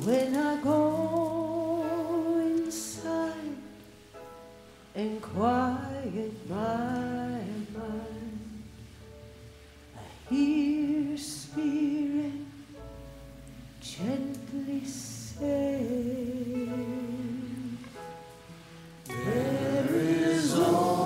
when I go inside and quiet my mind, I hear Spirit gently say, there is only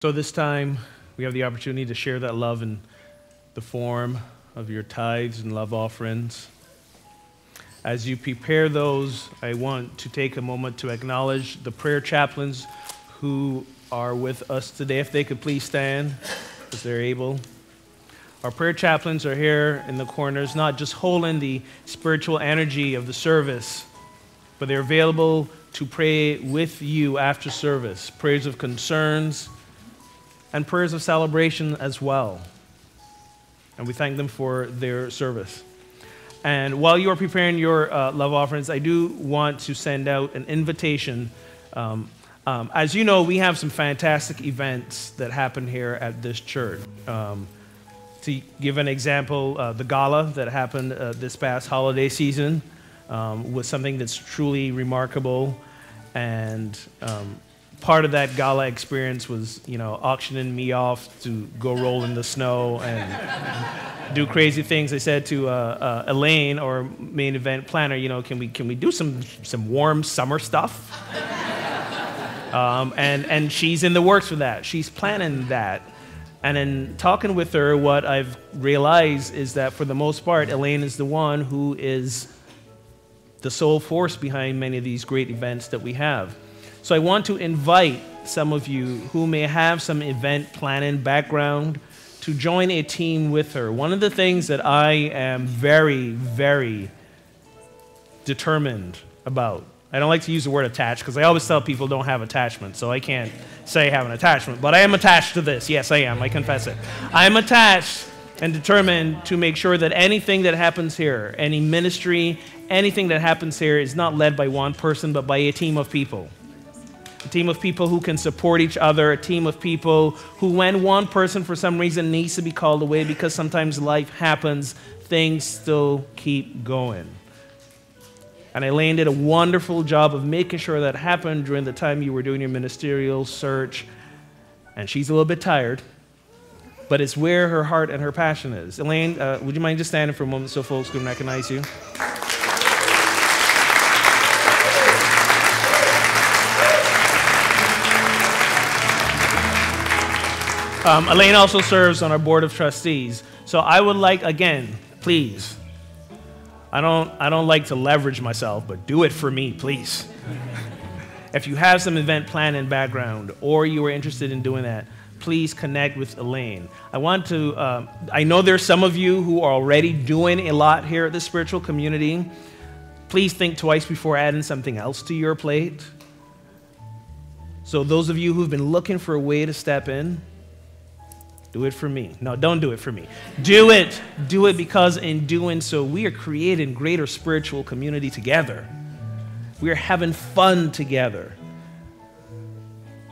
So this time, we have the opportunity to share that love in the form of your tithes and love offerings. As you prepare those, I want to take a moment to acknowledge the prayer chaplains who are with us today. If they could please stand, as they're able. Our prayer chaplains are here in the corners, not just holding the spiritual energy of the service, but they're available to pray with you after service, prayers of concerns and prayers of celebration as well. And we thank them for their service. And while you are preparing your love offerings, I do want to send out an invitation. As you know, we have some fantastic events that happen here at this church. To give an example, the gala that happened this past holiday season was something that's truly remarkable. And part of that gala experience was, auctioning me off to go roll in the snow and do crazy things. I said to Elaine, our main event planner, can we do some warm summer stuff? And she's in the works for that. She's planning that. And in talking with her, what I've realized is that for the most part, Elaine is the one who is the sole force behind many of these great events that we have. So I want to invite some of you who may have some event planning background to join a team with her. One of the things that I am very, very determined about, I don't like to use the word attached because I always tell people don't have attachment, so I can't say I have an attachment, but I am attached to this. Yes, I am. I confess it. I am attached and determined to make sure that anything that happens here, any ministry, anything that happens here is not led by one person, but by a team of people. A team of people who can support each other, a team of people who, when one person for some reason needs to be called away because sometimes life happens, things still keep going. And Elaine did a wonderful job of making sure that happened during the time you were doing your ministerial search. And she's a little bit tired, but it's where her heart and her passion is. Elaine, would you mind just standing for a moment so folks can recognize you? Elaine also serves on our board of trustees. So I would like, again, please, I don't like to leverage myself, but do it for me, please. If you have some event planning background or you are interested in doing that, please connect with Elaine. I know there's some of you who are already doing a lot here at the spiritual community. Please think twice before adding something else to your plate. So those of you who've been looking for a way to step in, do it for me. No, don't do it for me. Do it. Do it because in doing so, we are creating greater spiritual community together. We are having fun together.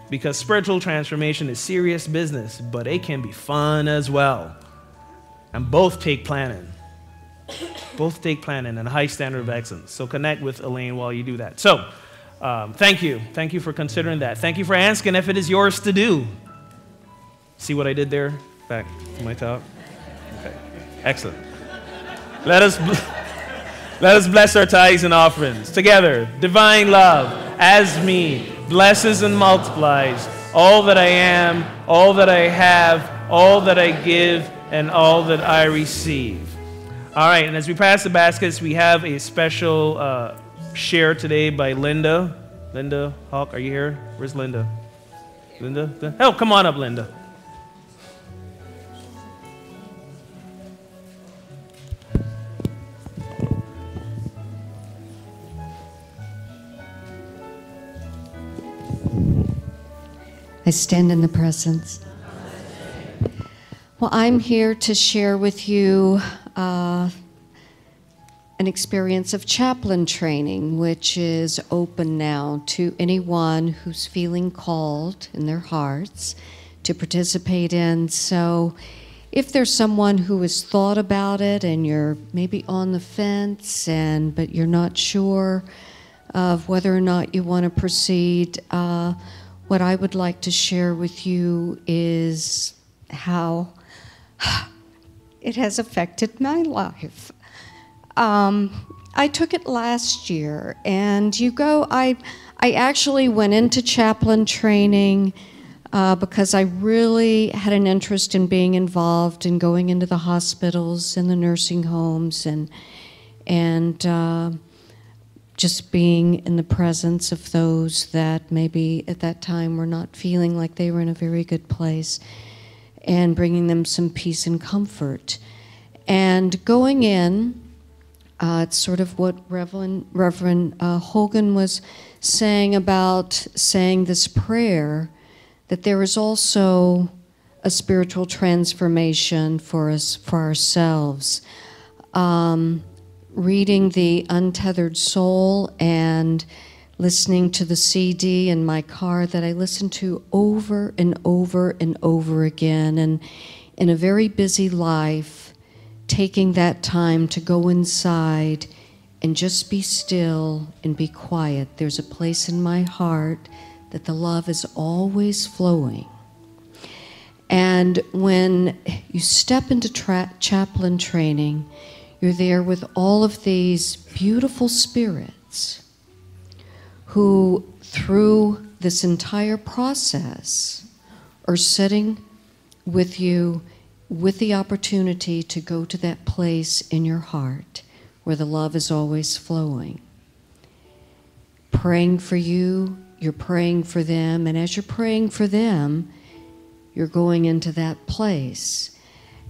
Because spiritual transformation is serious business, but it can be fun as well. And both take planning. Both take planning and a high standard of excellence. So connect with Elaine while you do that. So, thank you. Thank you for considering that. Thank you for asking if it is yours to do. See what I did there? Back to my top? Okay. Excellent. Let us bless our tithes and offerings. Together, divine love, as me, blesses and multiplies all that I am, all that I have, all that I give, and all that I receive. All right, and as we pass the baskets, we have a special share today by Linda. Linda Hawk, are you here? Where's Linda? Linda? Oh, come on up, Linda. I stand in the presence. Well, I'm here to share with you an experience of chaplain training, which is open now to anyone who's feeling called in their hearts to participate in. So if there's someone who has thought about it and you're maybe on the fence but you're not sure of whether or not you want to proceed, what I would like to share with you is how it has affected my life. I took it last year, and I actually went into chaplain training because I really had an interest in being involved in going into the hospitals and the nursing homes and just being in the presence of those that maybe at that time were not feeling like they were in a very good place, and bringing them some peace and comfort. And going in, it's sort of what Reverend Hogan was saying about saying this prayer, that there is also a spiritual transformation for us, for ourselves. Reading The Untethered Soul and listening to the CD in my car that I listened to over and over and over again. And in a very busy life, taking that time to go inside and just be still and be quiet. There's a place in my heart that the love is always flowing. And when you step into chaplain training, you're there with all of these beautiful spirits who, through this entire process, are sitting with you with the opportunity to go to that place in your heart where the love is always flowing. Praying for you, you're praying for them, and as you're praying for them, you're going into that place.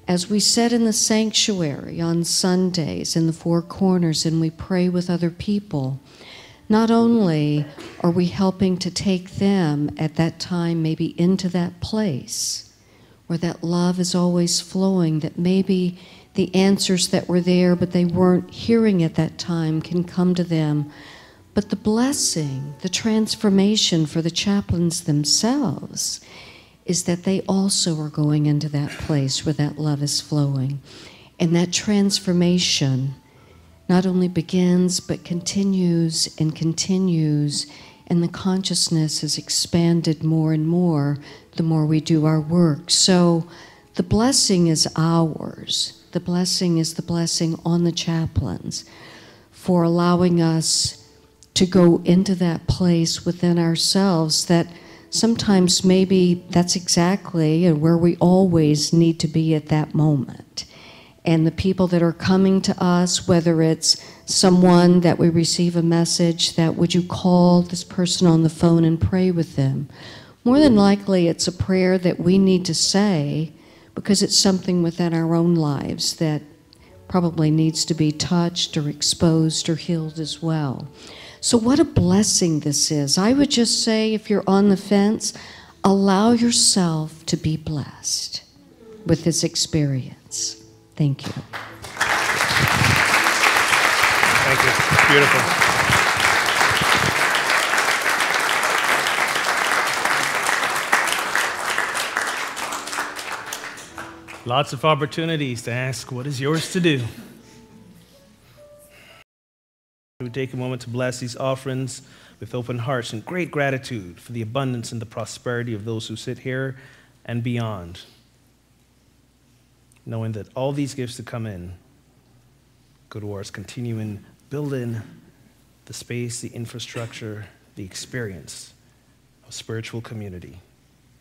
As we said in the sanctuary on Sundays in the Four Corners, and we pray with other people, not only are we helping to take them at that time maybe into that place where that love is always flowing, that maybe the answers that were there but they weren't hearing at that time can come to them, but the blessing, the transformation for the chaplains themselves is that they also are going into that place where that love is flowing. And that transformation not only begins, but continues and continues, and the consciousness is expanded more and more the more we do our work. So the blessing is ours. The blessing is the blessing on the chaplains for allowing us to go into that place within ourselves that sometimes maybe that's exactly where we always need to be at that moment. And the people that are coming to us, whether it's someone that we receive a message that, would you call this person on the phone and pray with them? More than likely it's a prayer that we need to say because it's something within our own lives that probably needs to be touched or exposed or healed as well. So what a blessing this is. I would just say, if you're on the fence, allow yourself to be blessed with this experience. Thank you. Thank you. Beautiful. Lots of opportunities to ask, what is yours to do? We take a moment to bless these offerings with open hearts and great gratitude for the abundance and the prosperity of those who sit here and beyond, knowing that all these gifts that come in go towards continuing building the space, the infrastructure, the experience of spiritual community,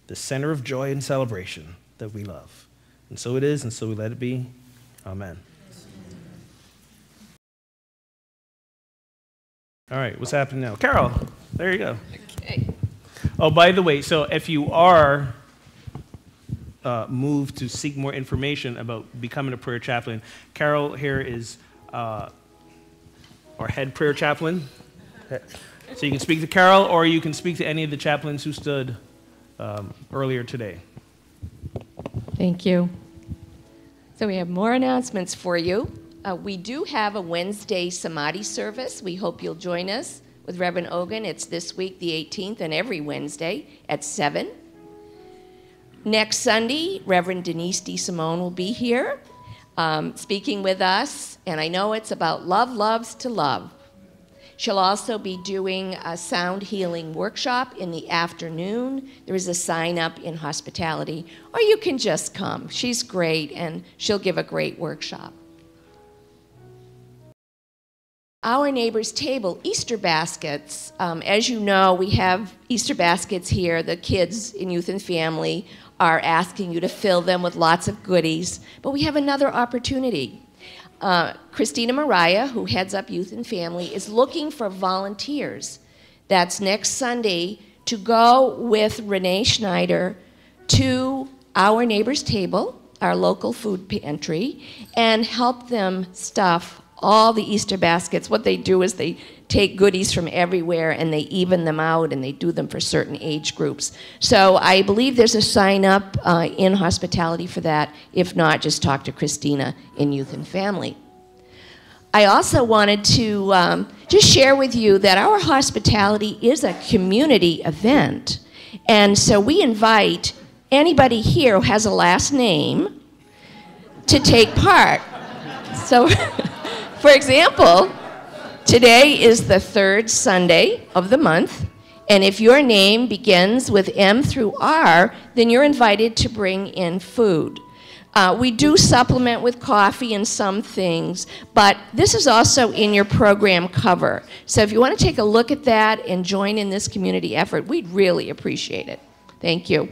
the center of joy and celebration that we love. And so it is, and so we let it be. Amen. All right, what's happening now? Carol, there you go. Okay. Oh, by the way, so if you are moved to seek more information about becoming a prayer chaplain, Carol here is our head prayer chaplain. So you can speak to Carol, or you can speak to any of the chaplains who stood earlier today. Thank you. So we have more announcements for you. We do have a Wednesday Samadhi service. We hope you'll join us with Rev Ogun. It's this week, the 18th, and every Wednesday at 7. Next Sunday, Reverend Denise DeSimone will be here speaking with us, and I know it's about love loves to love. She'll also be doing a sound healing workshop in the afternoon. There is a sign up in hospitality, or you can just come. She's great, and she'll give a great workshop. Our Neighbor's Table Easter baskets. As you know, we have Easter baskets here. The kids in Youth and Family are asking you to fill them with lots of goodies. But we have another opportunity. Christina Mariah, who heads up Youth and Family, is looking for volunteers. That's next Sunday to go with Renee Schneider to Our Neighbor's Table, our local food pantry, and help them stuff all the Easter baskets. What they do is they take goodies from everywhere and they even them out, and they do them for certain age groups. So I believe there's a sign up in hospitality for that. If not, just talk to Christina in Youth and Family. I also wanted to just share with you that our hospitality is a community event. And so we invite anybody here who has a last name to take part. So, for example, today is the third Sunday of the month, and if your name begins with M through R, then you're invited to bring in food. We do supplement with coffee and some things, but this is also in your program cover. So if you want to take a look at that and join in this community effort, we'd really appreciate it. Thank you.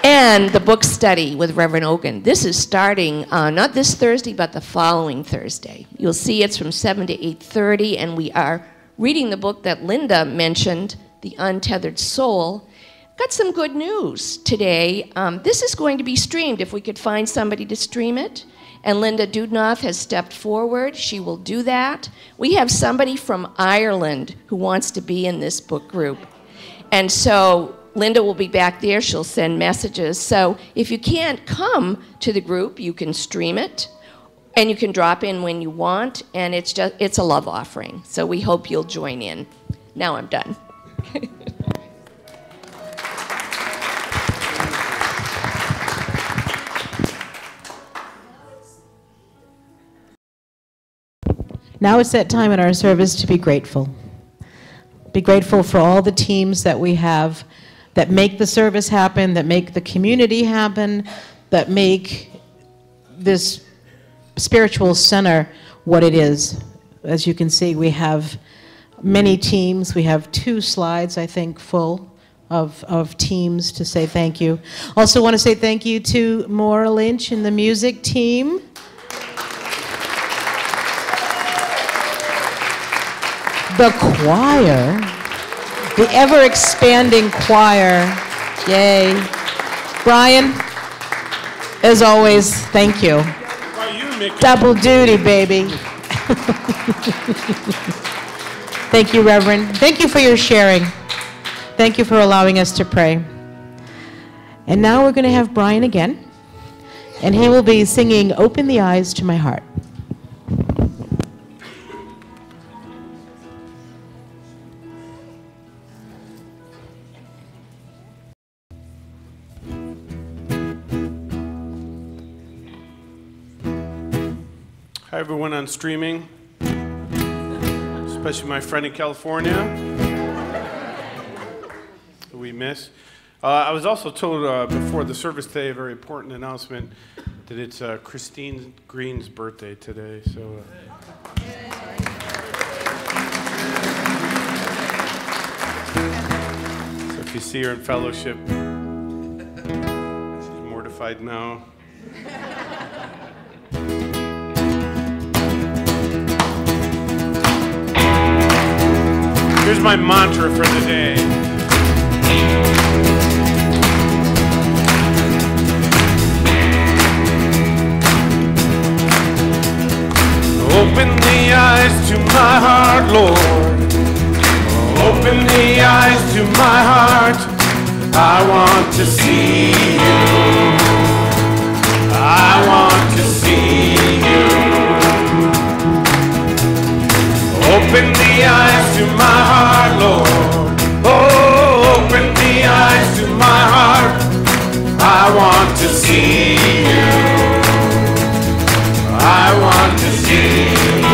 And the book study with Rev Ogun. This is starting not this Thursday, but the following Thursday. You'll see it's from 7 to 8:30, and we are reading the book that Linda mentioned, The Untethered Soul. Got some good news today. This is going to be streamed if we could find somebody to stream it. And Linda Dudnoth has stepped forward. She will do that. We have somebody from Ireland who wants to be in this book group. And so Linda will be back there. She'll send messages. So if you can't come to the group, you can stream it. And you can drop in when you want. And it's a love offering. So we hope you'll join in. Now I'm done. Now it's that time in our service to be grateful. Be grateful for all the teams that we have that make the service happen, that make the community happen, that make this spiritual center what it is. As you can see, we have many teams. We have 2 slides, I think, full of teams to say thank you. Also want to say thank you to Maura Lynch and the music team. The choir, the ever-expanding choir, yay. Brian, as always, thank you. Double duty, baby. Thank you, Reverend. Thank you for your sharing. Thank you for allowing us to pray. And now we're going to have Brian again, and he will be singing Open the Eyes to My Heart. Hi, everyone on streaming, especially my friend in California who we miss. I was also told before the service today, a very important announcement, that it's Christine Green's birthday today. So, so if you see her in fellowship, she's mortified now. Here's my mantra for the day. Open the eyes to my heart, Lord. Open the eyes to my heart. I want to see you. I want to see you. Open the eyes to my heart, Lord. Oh, open the eyes to my heart. I want to see you. I want to see you.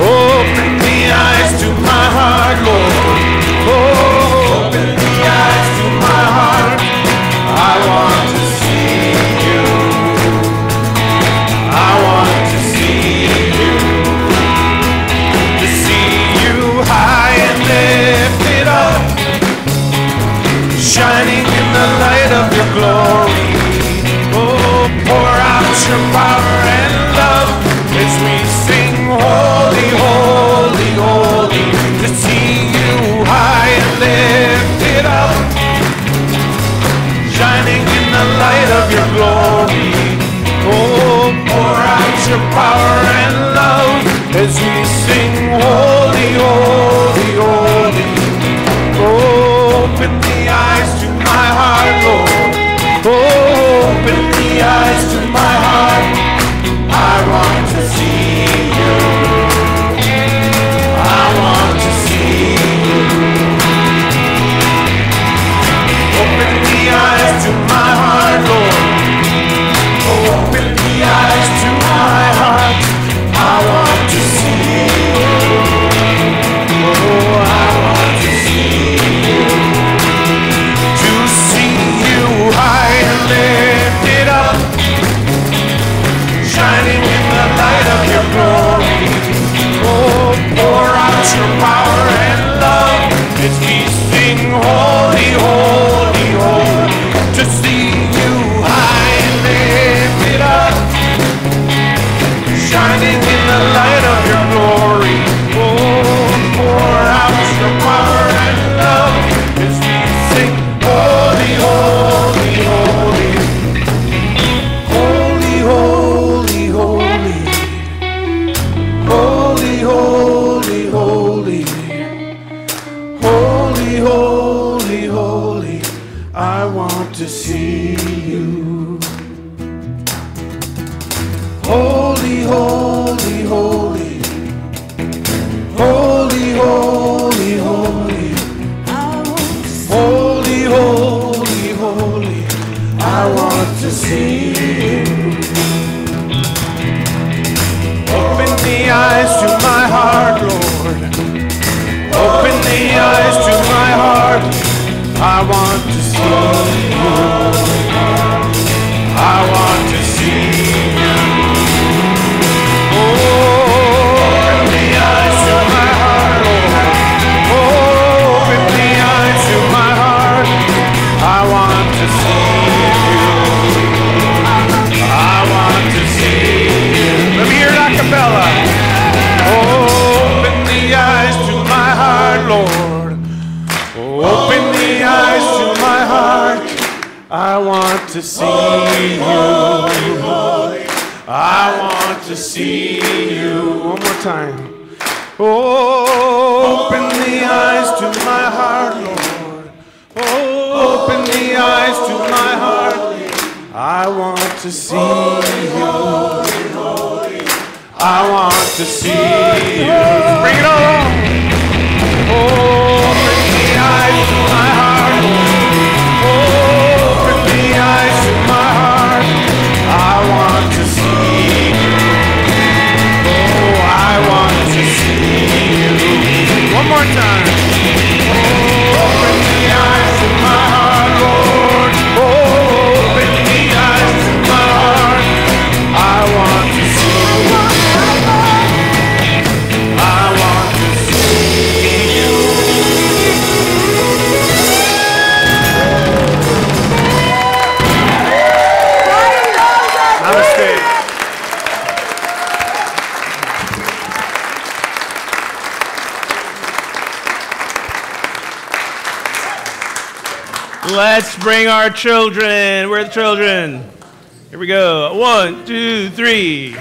Open the eyes to my heart, Lord. Oh, open the eyes to my heart. I want to see you. glory. Oh, pour out your power and love as we sing holy, holy, holy. To see you high and lifted up, shining in the light of your glory. Oh, pour out your power and love as we sing holy, holy, holy. Open the eyes to my heart, Lord. Open the eyes to my heart. I want to see you. I want to see you. Open the eyes to my heart, Lord. Open the eyes to my heart. I want to see you. Oh, I want to see you. To see you high and lifted up, shining in the light of your glory. Oh, pour out your power and love as we sing holy, holy, holy. To see you high and lifted up, shining in the light of your glory. Oh, pour out your power and love as we sing holy, holy, holy. Holy, holy, holy. Holy, holy, holy. Holy, holy, holy. I want to see you. Holy, holy, holy. Holy, holy, holy. Holy, holy, holy. I want to see you. Open the eyes to my heart, Lord. Open the eyes to my heart. I want to see you. I want to see you. Open the eyes to my heart, Lord. Open the eyes to my heart. I want to see you. I want to see you. Let me hear it a cappella. Open the eyes to my heart, Lord. Open the eyes to my heart. I want to see you. I want to see you. One more time. Open the eyes to my heart, Lord. Open the eyes to my heart. I want to see you. I want to see you. Bring it on. Open the eyes to my heart, Lord. Open the eyes to my heart. I want to see you. Oh, I want to see you. One more time. Open the eyes to my heart, Lord. Open the eyes to my heart. I want to see you. I want to see you. Namaste. Let's bring our children. Where are the children? Here we go. 1, 2, 3.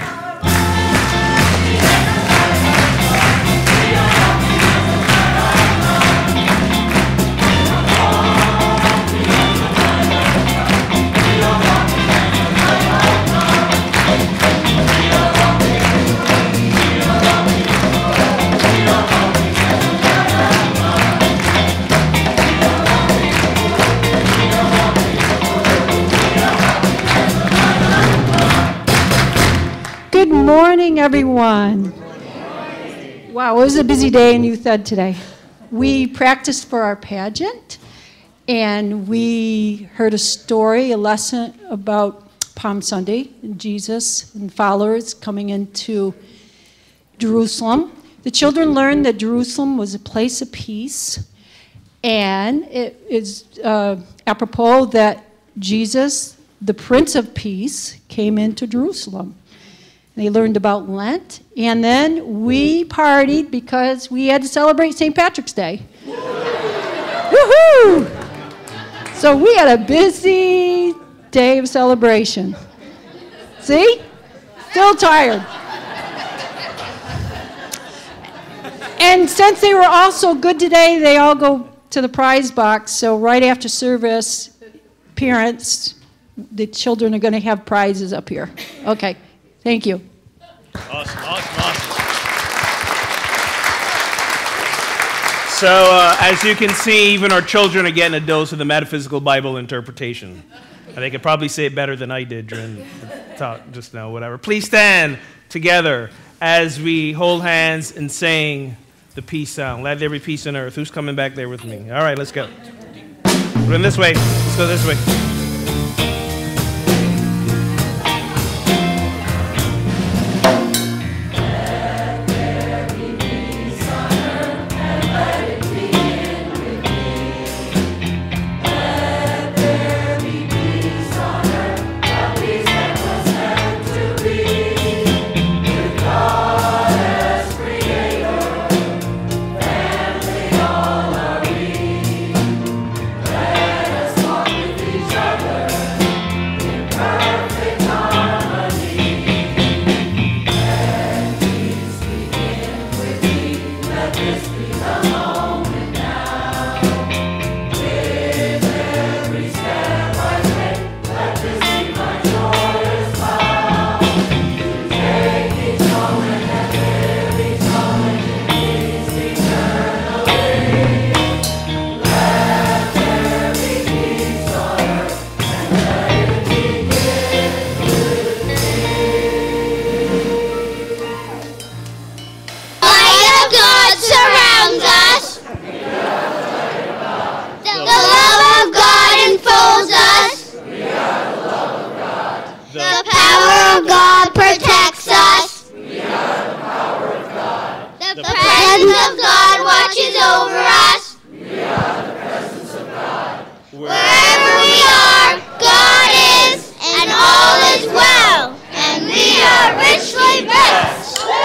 Good morning, everyone. Wow, it was a busy day in Youth Ed today. We practiced for our pageant, and we heard a story, a lesson about Palm Sunday, and Jesus and followers coming into Jerusalem. The children learned that Jerusalem was a place of peace, and it is apropos that Jesus, the Prince of Peace, came into Jerusalem. They learned about Lent, and then we partied because we had to celebrate St. Patrick's Day. Woohoo! So we had a busy day of celebration. See? Still tired. And since they were all so good today, they all go to the prize box. So right after service, parents, the children are going to have prizes up here. Okay, thank you. Awesome. So as you can see, even our children are getting a dose of the metaphysical Bible interpretation. And they could probably say it better than I did during the talk just now, whatever. Please stand together as we hold hands and sing the peace sound. Let there be peace on earth. Who's coming back there with me? All right, let's go. We're going this way. Let's go this way.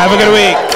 Have a good week.